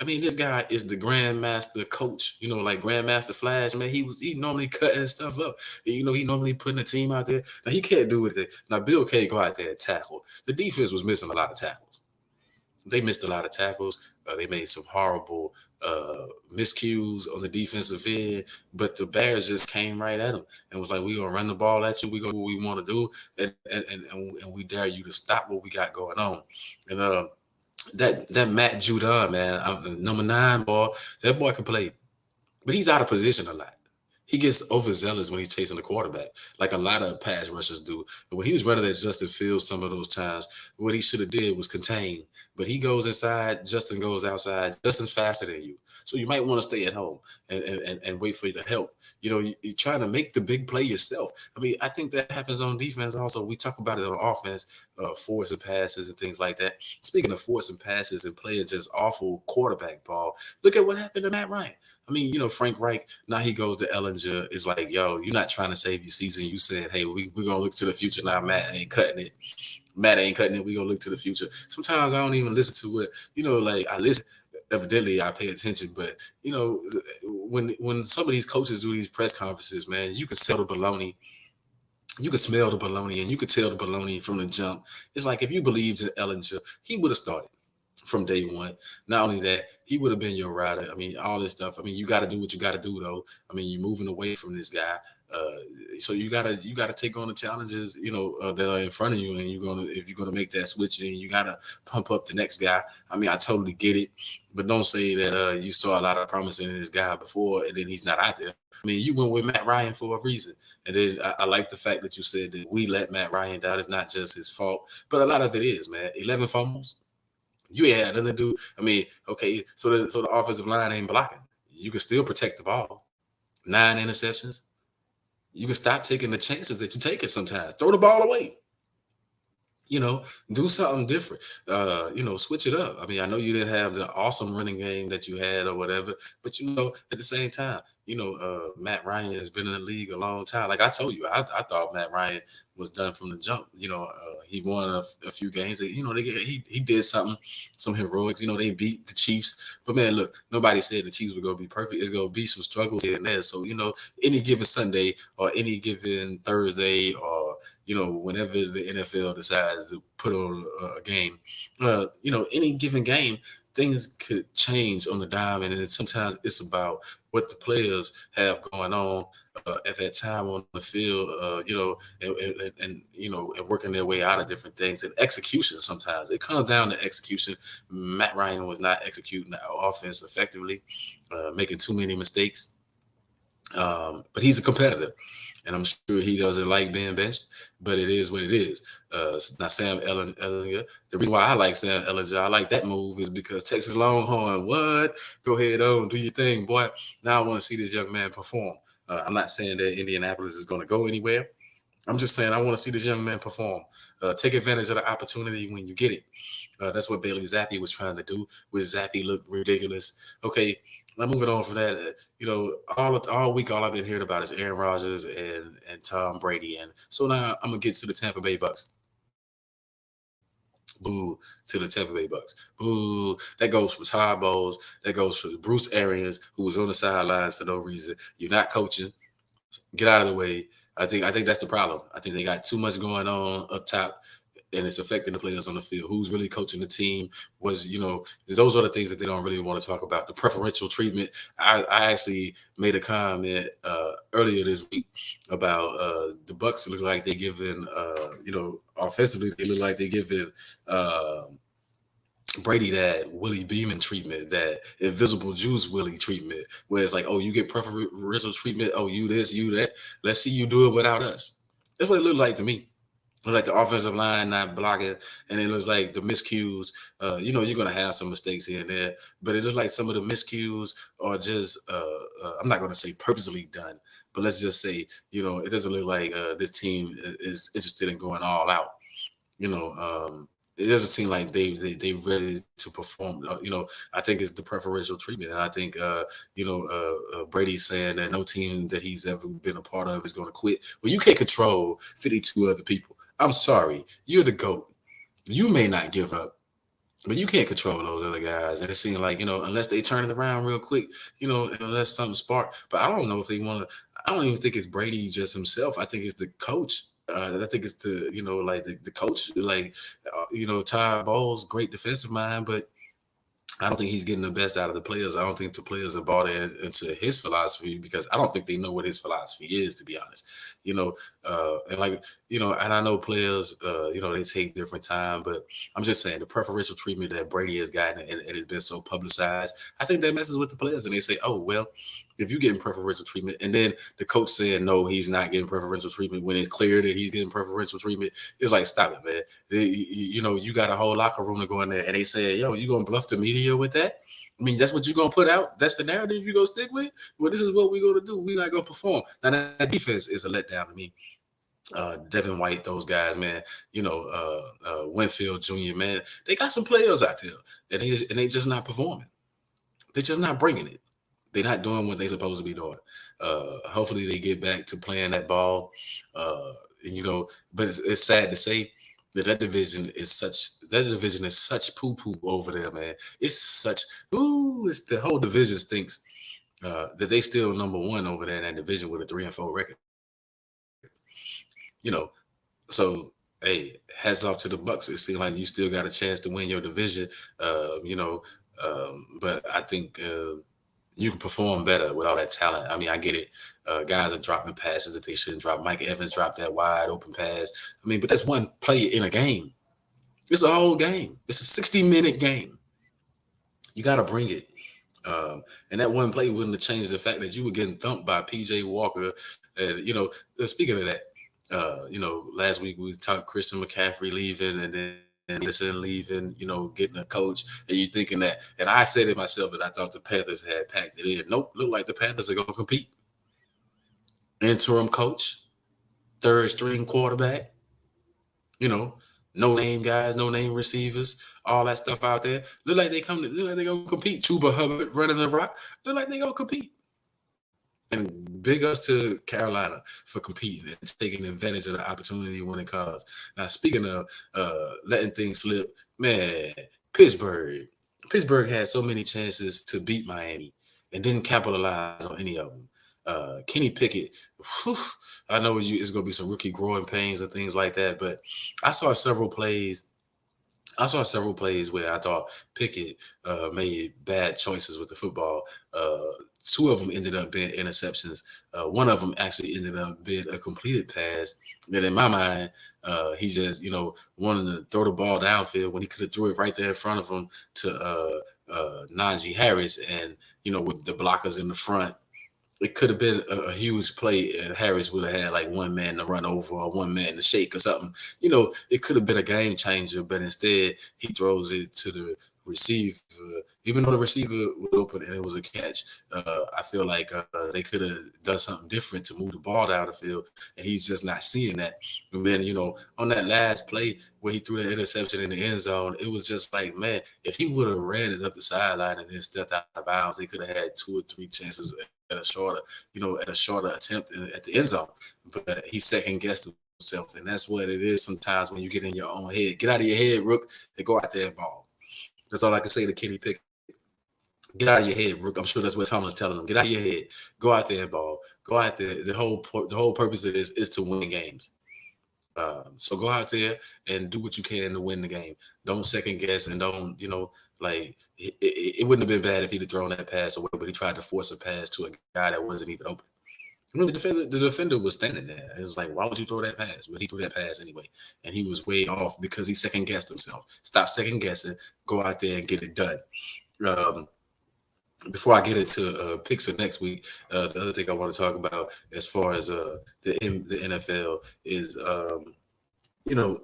I mean, this guy is the grandmaster coach, like Grandmaster Flash, man. He normally cutting stuff up. He normally putting a team out there. Now he can't do it. Now Bill can't go out there and tackle. The defense was missing a lot of tackles. They missed a lot of tackles. They made some horrible miscues on the defensive end, but the Bears just came right at them and was like, "We gonna run the ball at you. We gonna do what we want to do, and we dare you to stop what we got going on." And that Matt Judon, man, number 9 ball, that boy can play, but he's out of position a lot. He gets overzealous when he's chasing the quarterback, like a lot of pass rushers do. But when he was running at Justin Fields some of those times, what he should have did was contain. But he goes inside, Justin goes outside. Justin's faster than you. So you might want to stay at home and wait for you to help. You're trying to make the big play yourself. I mean, I think that happens on defense also. We talk about it on offense, forcing passes and things like that. Speaking of forcing passes and playing just awful quarterback ball, look at what happened to Matt Ryan. I mean, Frank Reich, now he goes to Ellinger. It's like, yo, you're not trying to save your season. You said, hey, we're going to look to the future. Now Matt ain't cutting it. Matt ain't cutting it. We're going to look to the future. Sometimes I don't even listen to it. Like I listen. Evidently, I pay attention. But, when some of these coaches do these press conferences, man, you can sell the baloney. You can smell the baloney, and you can tell the baloney from the jump. It's like if you believed in Ellinger, he would have started from day one. Not only that, he would have been your rider. I mean, all this stuff. I mean, you got to do what you got to do, though. I mean, you're moving away from this guy, so you gotta take on the challenges, that are in front of you, and if you're gonna make that switch, then you gotta pump up the next guy. I mean, I totally get it, but don't say that you saw a lot of promise in this guy before, and then he's not out there. I mean, you went with Matt Ryan for a reason, and then I like the fact that you said that we let Matt Ryan down. It's not just his fault, but a lot of it is, man. 11 fumbles. You ain't had nothing to do. I mean, okay, so the offensive line ain't blocking. You can still protect the ball. 9 interceptions. You can stop taking the chances that you take it sometimes. Throw the ball away. Do something different. Switch it up. I mean, I know you didn't have the awesome running game that you had or whatever, but at the same time, Matt Ryan has been in the league a long time. Like I told you, I thought Matt Ryan was done from the jump. He won a few games. He did some heroics. They beat the Chiefs, but man, look, nobody said the Chiefs were gonna be perfect. It's gonna be some struggles here and there. So any given Sunday or any given Thursday or whenever the NFL decides to put on a game. Any given game, things could change on the dime, and then sometimes it's about what the players have going on at that time on the field. And working their way out of different things and execution. Sometimes it comes down to execution. Matt Ryan was not executing the offense effectively, making too many mistakes. But he's a competitor, and I'm sure he doesn't like being benched, but it is what it is. Now, Sam Ellinger, the reason why I like Sam Ellinger, I like that move is because Texas Longhorn, what? Go ahead on, do your thing, boy. Now I want to see this young man perform. I'm not saying that Indianapolis is going to go anywhere. I'm just saying I want to see this young man perform. Take advantage of the opportunity when you get it. That's what Bailey Zappi was trying to do. With Zappi looked ridiculous. Okay, now moving on from that. All week, all I've been hearing about is Aaron Rodgers and Tom Brady, and so now I'm gonna get to the Tampa Bay Bucks. Boo to the Tampa Bay Bucks. Boo. That goes for Todd Bowles. That goes for Bruce Arians, who was on the sidelines for no reason. You're not coaching. Get out of the way. I think that's the problem. I think they got too much going on up top, and it's affecting the players on the field. Who's really coaching the team? Those are the things that they don't really want to talk about. The preferential treatment. I actually made a comment earlier this week about the Bucks look like they're giving, offensively, they look like they're giving Brady that Willie Beeman treatment, that invisible juice Willie treatment, where it's like, oh, you get preferential treatment. Oh, you this, you that. Let's see you do it without us. That's what it looked like to me. It looks like the offensive line not blocking, and it looks like the miscues. You're going to have some mistakes here and there, but it looks like some of the miscues are just, I'm not going to say purposely done, but let's just say, it doesn't look like this team is interested in going all out. It doesn't seem like they ready to perform. I think it's the preferential treatment, and I think Brady's saying that no team that he's ever been a part of is going to quit. Well, you can't control 52 other people. I'm sorry, you're the GOAT. You may not give up, but you can't control those other guys. And it seems like unless they turn it around real quick, unless something spark. But I don't know if they want to. I don't even think it's Brady just himself. I think it's the coach. I think it's the coach, Todd Bowles, great defensive mind, but I don't think he's getting the best out of the players. I don't think the players are bought into his philosophy, because I don't think they know what his philosophy is, to be honest. And I know players, they take different time, but I'm just saying the preferential treatment that Brady has gotten, and it has been so publicized, I think that messes with the players, and they say, oh, well, if you're getting preferential treatment, and then the coach saying, no, he's not getting preferential treatment when it's clear that he's getting preferential treatment, it's like, stop it, man. You got a whole locker room to go in there, and they say, yo, you going to bluff the media with that? I mean, that's what you're going to put out? That's the narrative you're going to stick with? Well, this is what we're going to do. We're not going to perform. Now, that defense is a letdown to me. Devin White, those guys, man, Winfield Jr., man, they got some players out there, and they just not performing. They're just not bringing it. They're not doing what they're supposed to be doing. Hopefully they get back to playing that ball, but it's sad to say that division is such poo-poo over there, man. It's the whole division thinks that they still number one over there in that division with a 3-4 record. So hey, hats off to the Bucks. It seems like you still got a chance to win your division, but I think you can perform better with all that talent. I mean, I get it. Guys are dropping passes that they shouldn't drop. Mike Evans dropped that wide open pass. I mean, but that's one play in a game. It's a whole game. It's a 60-minute game. You got to bring it. And that one play wouldn't have changed the fact that you were getting thumped by P.J. Walker. And, speaking of that, last week we talked Christian McCaffrey leaving, and then Anderson leaving, getting a coach, and you thinking that, and I said it myself, that I thought the Panthers had packed it in. Nope, look like the Panthers are going to compete. Interim coach, third string quarterback, no name guys, no name receivers, all that stuff out there. Look like they're going to compete. Chuba Hubbard running the rock. Look like they're going to compete. And big ups to Carolina for competing and taking advantage of the opportunity when it comes. Now, speaking of letting things slip, man, Pittsburgh had so many chances to beat Miami and didn't capitalize on any of them. Kenny Pickett, I know it's going to be some rookie growing pains and things like that, but I saw several plays I saw several plays where I thought Pickett made bad choices with the football. Uh, Two of them ended up being interceptions. One of them actually ended up being a completed pass that, in my mind, he just wanted to throw the ball downfield when he could have threw it right there in front of him to Najee Harris, and with the blockers in the front, it could have been a huge play, and Harris would have had like one man to run over or one man to shake or something. It could have been a game changer, but instead he throws it to the receiver, even though the receiver was open and it was a catch. I feel like they could have done something different to move the ball down the field, and he's just not seeing that. And then, on that last play where he threw the interception in the end zone, it was just like, man, if he would have ran it up the sideline and then stepped out of bounds, they could have had two or three chances at a shorter attempt at the end zone. But he second guessed himself, and that's what it is sometimes when you get in your own head. Get out of your head, Rook, and go out there and ball. That's all I can say to Kenny Pickett. Get out of your head, Rook. I'm sure that's what Tomlin's telling him. Get out of your head. Go out there and ball. Go out there. The whole purpose of this is to win games. So go out there and do what you can to win the game. Don't second guess, and don't, like it wouldn't have been bad if he'd have thrown that pass away, but he tried to force a pass to a guy that wasn't even open. I mean, the defender was standing there. It was like, why would you throw that pass? But he threw that pass anyway, and he was way off because he second guessed himself. Stop second guessing. Go out there and get it done. Um, Before I get into picks of next week, the other thing I want to talk about as far as the NFL is, you know,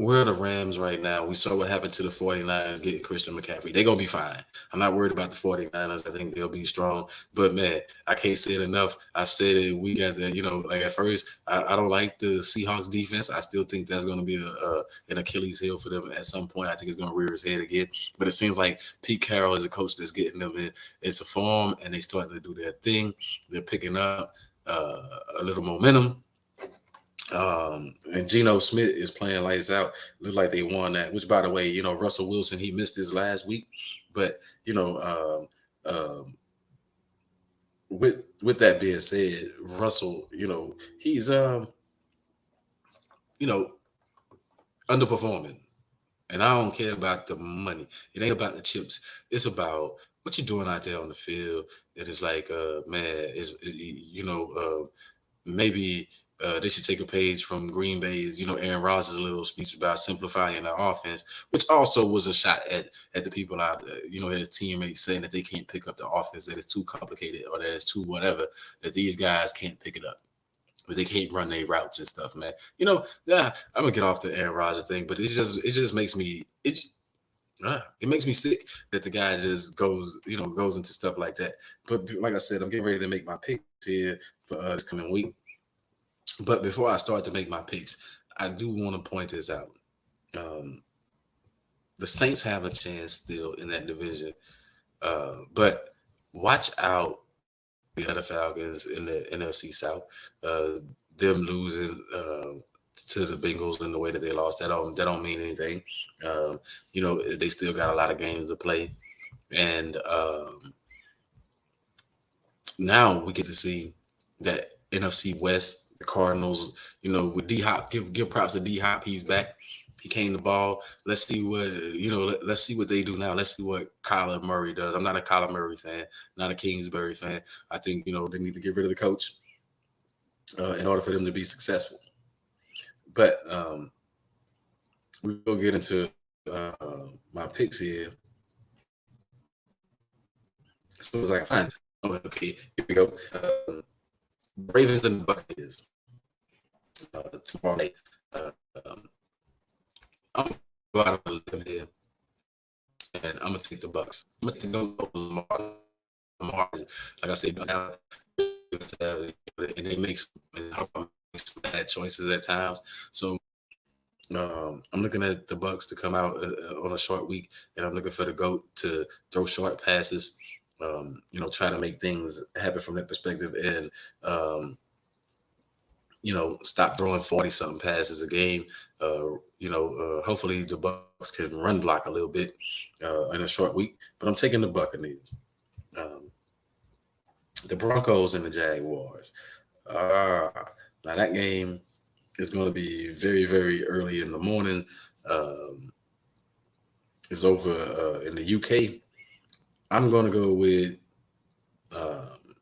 we're the Rams right now. We saw what happened to the 49ers getting Christian McCaffrey. They're going to be fine. I'm not worried about the 49ers. I think they'll be strong. But, man, I can't say it enough. I've said it. We got that, like at first, I don't like the Seahawks defense. I still think that's going to be an Achilles heel for them at some point. I think it's going to rear his head again. But it seems like Pete Carroll is a coach that's getting them into form, and they starting to do their thing. They're picking up a little momentum. And Geno Smith is playing lights out. Looks like they won that. Which, by the way, Russell Wilson, he missed his last week, but with that being said, Russell, he's you know underperforming, and I don't care about the money. It ain't about the chips. It's about what you're doing out there on the field. And it's like, man, maybe they should take a page from Green Bay's, Aaron Rodgers' little speech about simplifying their offense, which also was a shot at the people out there, at his teammates saying that they can't pick up the offense, that it's too complicated or that it's too whatever, that these guys can't pick it up. But they can't run their routes and stuff, man. Yeah, I'm gonna get off the Aaron Rodgers thing, but it just makes me it makes me sick that the guy just goes into stuff like that. But like I said, I'm getting ready to make my picks here for this coming week. But before I start to make my picks, I do want to point this out. Um, the Saints have a chance still in that division, but watch out the other Falcons in the NFC South. Uh, them losing to the Bengals in the way that they lost, that don't mean anything. They still got a lot of games to play, and now we get to see that NFC West, the Cardinals, with D Hop, give props to D Hop. He's back. He came the ball. Let's see let's see what they do now. Let's see what Kyler Murray does. I'm not a Kyler Murray fan, not a Kingsbury fan. I think they need to get rid of the coach in order for them to be successful. But we'll get into my picks here as soon as I can find it. Okay, here we go. Ravens and Buccaneers tomorrow night. Um, I'm gonna go out on a limb here, and I'm gonna take the Bucks. I'm gonna go Lamar. Lamar, like I said, now, and they make some bad choices at times. So I'm looking at the Bucks to come out on a short week, and I'm looking for the GOAT to throw short passes. Try to make things happen from that perspective, and stop throwing 40-something passes a game. Hopefully the Bucks can run block a little bit in a short week. But I'm taking the Buccaneers. The Broncos and the Jaguars. Now that game It's going to be very, very early in the morning. Um, it's over in the UK. I'm going to go with um,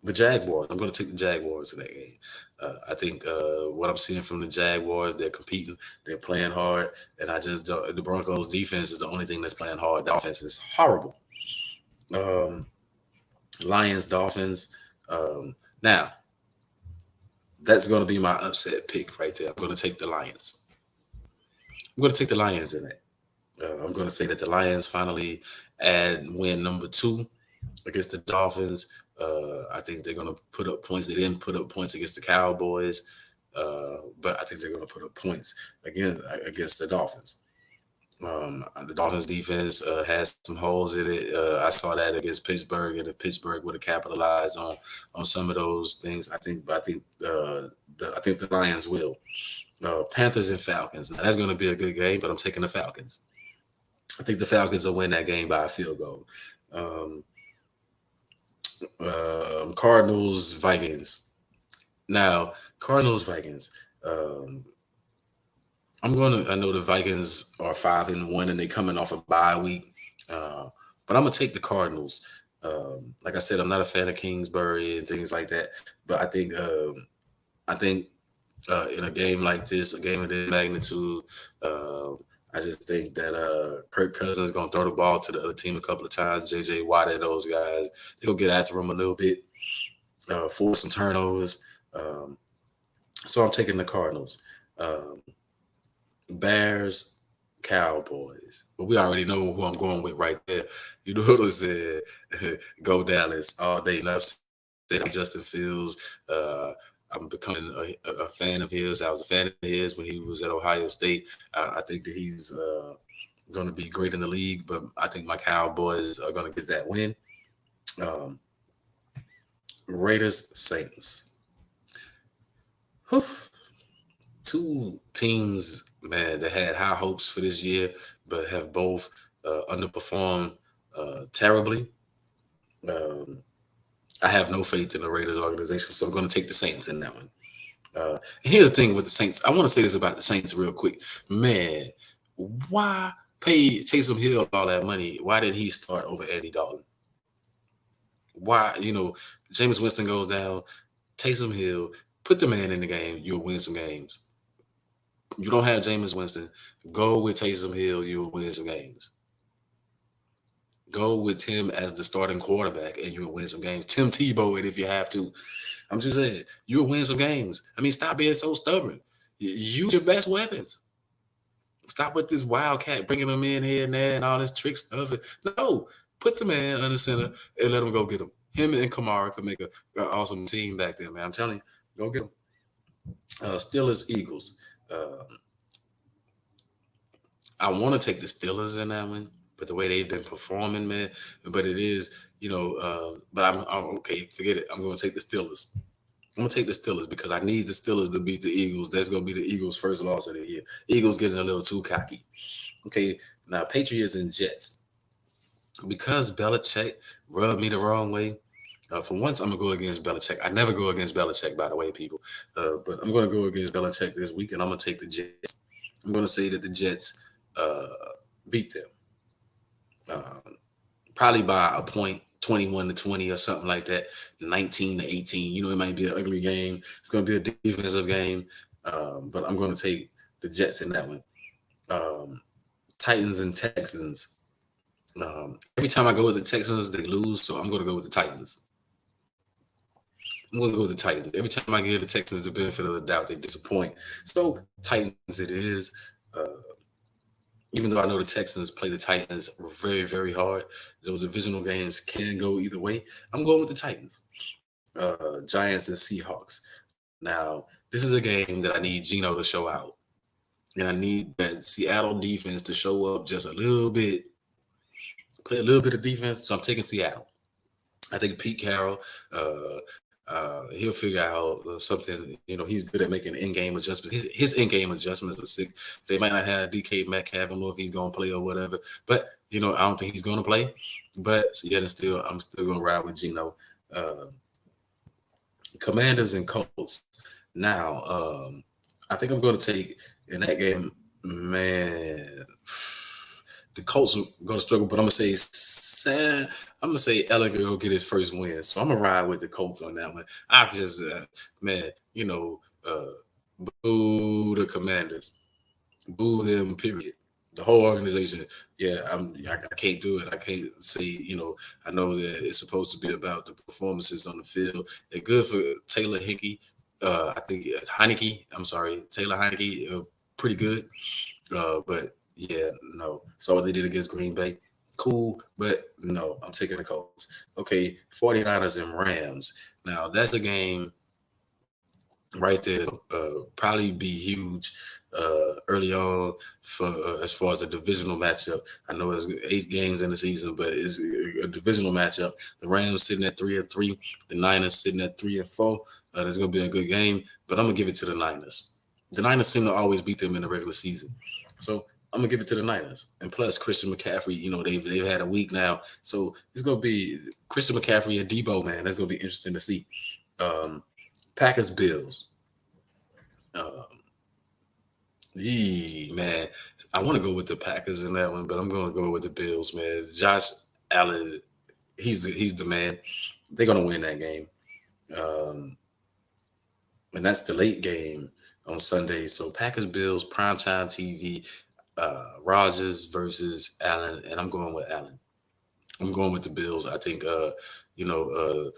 the Jaguars. I'm going to take the Jaguars in that game. I think what I'm seeing from the Jaguars, they're competing, they're playing hard, and I just don't, the Broncos defense is the only thing that's playing hard. The offense is horrible. Um, Lions, Dolphins. Now that's going to be my upset pick right there. I'm going to take the Lions. I'm going to take the Lions in it. I'm going to say that the Lions finally add win number 2 against the Dolphins. I think they're going to put up points. They didn't put up points against the Cowboys, but I think they're going to put up points again against the Dolphins. The Dolphins defense has some holes in it. I saw that against Pittsburgh, and if Pittsburgh would have capitalized on some of those things, I think the Lions will. Panthers and Falcons. Now, that's going to be a good game, but I'm taking the Falcons. I think the Falcons will win that game by a field goal. Um, Cardinals, Vikings. Now, Cardinals, Vikings. I know the Vikings are 5-1 and they coming off a bye week. But I'm gonna take the Cardinals. Like I said, I'm not a fan of Kingsbury and things like that. But I think in a game like this, a game of this magnitude, I just think that Kirk Cousins is gonna throw the ball to the other team a couple of times. JJ Watt and those guys, they gonna get after him a little bit, force some turnovers. So I'm taking the Cardinals. Um, Bears, Cowboys. But we already know who I'm going with right there. You know what I said? Go Dallas all day. Enough said Justin Fields. I'm becoming a fan of his. I was a fan of his when he was at Ohio State. I think that he's going to be great in the league, but I think my Cowboys are going to get that win. Um, Raiders, Saints. Whew. 2 teams, man, that had high hopes for this year, but have both underperformed terribly. Um, I have no faith in the Raiders organization, so I'm going to take the Saints in that one. And here's the thing with the Saints. I want to say this about the Saints real quick. Man, why pay Taysom Hill all that money? Why did he start over Andy Dalton? Why, Jameis Winston goes down, Taysom Hill, put the man in the game, you'll win some games. You don't have Jameis Winston, go with Taysom Hill, you'll win some games. Go with him as the starting quarterback and you'll win some games. Tim Tebow it if you have to. I'm just saying, you'll win some games. I mean, stop being so stubborn. Use your best weapons. Stop with this wildcat bringing him in here and there and all this trick stuff. No, put the man under center and let him go get him. Him and Kamara could make an awesome team back there, man. I'm telling you, go get him. Steelers, Eagles. I want to take the Steelers in that one, but the way they've been performing, man. But it is, but I'm okay. Forget it. I'm going to take the Steelers. I'm going to take the Steelers because I need the Steelers to beat the Eagles. That's going to be the Eagles' first loss of the year. Eagles getting a little too cocky. Okay, now Patriots and Jets. Because Belichick rubbed me the wrong way, for once, I'm going to go against Belichick. I never go against Belichick, by the way, people. But I'm going to go against Belichick this week, and I'm going to take the Jets. I'm going to say that the Jets beat them. Probably by a point, 21-20 or something like that, 19-18. It might be an ugly game. It's going to be a defensive game. But I'm going to take the Jets in that one. Titans and Texans. Every time I go with the Texans, they lose, so I'm going to go with the Titans. I'm going to go with the Titans. Every time I give the Texans the benefit of the doubt, they disappoint. So, Titans it is. Even though I know the Texans play the Titans very, very hard, those divisional games can go either way. I'm going with the Titans. Giants and Seahawks. Now, this is a game that I need Geno to show out. And I need that Seattle defense to show up just a little bit. Play a little bit of defense, so I'm taking Seattle. I think Pete Carroll, he'll figure out something. He's good at making in-game adjustments. His in-game adjustments are sick. They might not have DK Metcalf. I don't know if he's going to play or whatever. But, I don't think he's going to play. But, I'm still going to ride with Geno. Commanders and Colts. Now, I think I'm going to take in that game, man. The Colts are going to struggle, but I'm gonna say Ellen will get his first win. So I'm gonna ride with the Colts on that one. I just, man, boo the Commanders, boo them. Period. The whole organization. Yeah, I can't do it. I can't say. I know that it's supposed to be about the performances on the field. They're good for Taylor Hickey. I think it's Heineke. I'm sorry, Taylor Heineke. Pretty good. But yeah, no. So what they did against Green Bay, cool. But no, I'm taking the Colts. Okay, 49ers and Rams. Now that's a game right there. Probably be huge early on for as far as a divisional matchup. I know it's 8 games in the season, but it's a divisional matchup. The Rams sitting at 3-3, the Niners sitting at 3-4. There's gonna be a good game, but I'm gonna give it to the Niners. The Niners seem to always beat them in the regular season, so I'm gonna give it to the Niners. And plus, Christian McCaffrey, they've had a week now, so it's gonna be Christian McCaffrey and Debo. Man, that's gonna be interesting to see. Um, Packers Bills. Um, man, I want to go with the Packers in that one, but I'm going to go with the Bills, man. Josh Allen, he's the man. They're going to win that game, um, and that's the late game on Sunday. So Packers Bills primetime TV, Rogers versus Allen, and I'm going with Allen. I'm going with the Bills. I think you know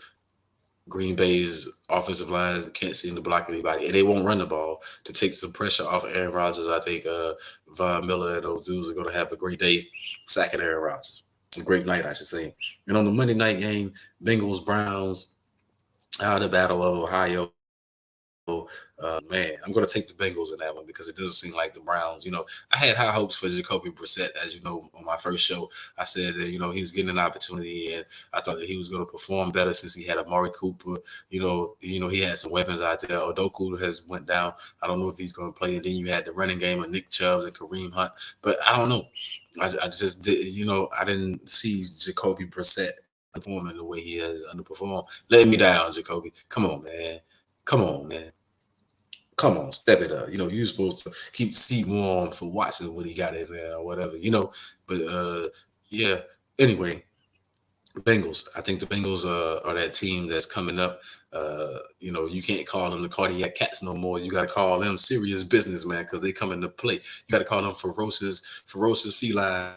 Green Bay's offensive line can't seem to block anybody, and they won't run the ball to take some pressure off of Aaron Rodgers. I think Von Miller and those dudes are going to have a great day sacking Aaron Rodgers. A great night, I should say. And on the Monday night game, Bengals Browns, the Battle of Ohio. Man, I'm going to take the Bengals in that one because it doesn't seem like the Browns. I had high hopes for Jacoby Brissett, as you know, on my first show. I said that he was getting an opportunity, and I thought that he was going to perform better since he had Amari Cooper. He had some weapons out there. Odoku has went down. I don't know if he's going to play. And then you had the running game of Nick Chubb and Kareem Hunt, but I don't know. I just did. I didn't see Jacoby Brissett performing the way he has underperformed. Let me down, Jacoby. Come on, man. Come on, man. Come on, step it up. You're supposed to keep the seat warm for Watson when he got in there or whatever. But yeah. Anyway, Bengals. I think the Bengals are that team that's coming up. You can't call them the cardiac cats no more. You got to call them serious business, man, because they come into play. You got to call them ferocious felines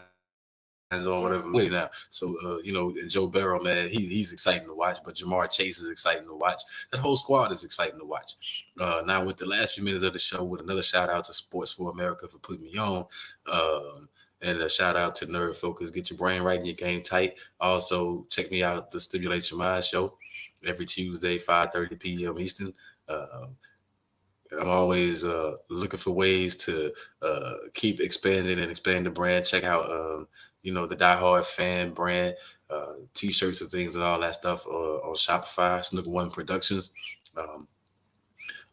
or whatever winning now. So Joe Burrow, man, he's exciting to watch. But Jamar Chase is exciting to watch. That whole squad is exciting to watch. Now with the last few minutes of the show, with another shout out to Sports for America for putting me on. And a shout out to Nerd Focus. Get your brain right and your game tight. Also, check me out the Stimulate Your Mind show every Tuesday, 5:30 p.m. Eastern. I'm always looking for ways to keep expanding and expand the brand. Check out, the Diehardfan brand, T-shirts and things and all that stuff on Shopify, Snook One Productions.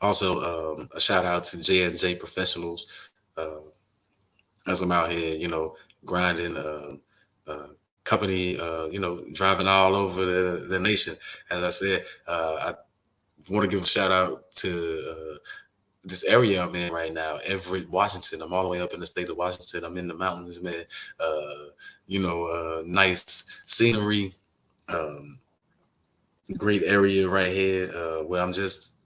Also, a shout out to J&J Professionals. As I'm out here, grinding, company, driving all over the nation. As I said, I want to give a shout out to this area I'm in right now, Everett, Washington. I'm all the way up in the state of Washington. I'm in the mountains, man. Nice scenery, great area right here where I'm just,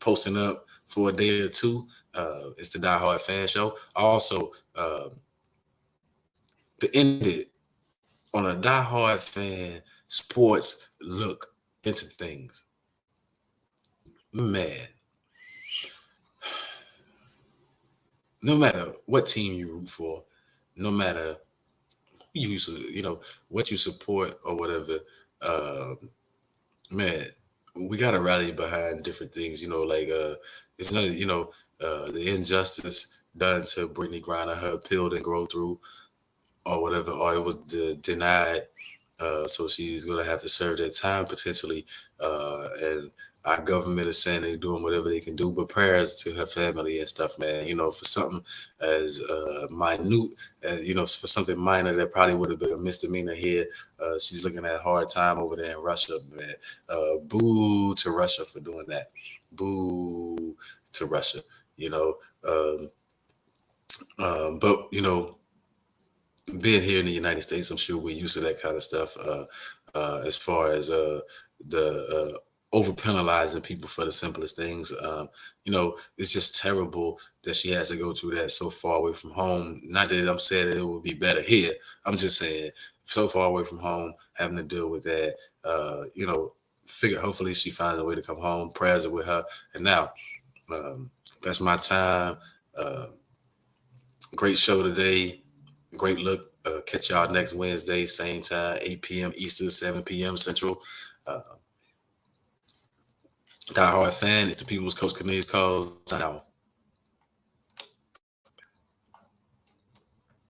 posting up for a day or two. It's the Die Hard Fan Show. Also, to end it on a Die Hard Fan sports look into things, man. No matter what team you root for, no matter who what you support or whatever, man, we gotta rally behind different things. It's not the injustice done to Brittany Griner, her appeal didn't go through or whatever, or it was denied. So she's going to have to serve that time potentially. And our government is saying they're doing whatever they can do, but prayers to her family and stuff, man. For something as minute as, for something minor that probably would have been a misdemeanor here. She's looking at a hard time over there in Russia, man. Boo to Russia for doing that. Boo to Russia, you know. But, being here in the United States, I'm sure we're used to that kind of stuff. As far as the over penalizing people for the simplest things, it's just terrible that she has to go through that so far away from home. Not that I'm saying that it would be better here. I'm just saying so far away from home, having to deal with that. Figure hopefully she finds a way to come home. Prayers are with her. And now, that's my time. Great show today. Great look. Catch y'all next Wednesday, same time, 8 p.m. Eastern, 7 p.m. Central. Diehard Fan. It's the People's Coach Cornelius Cole. Sign out.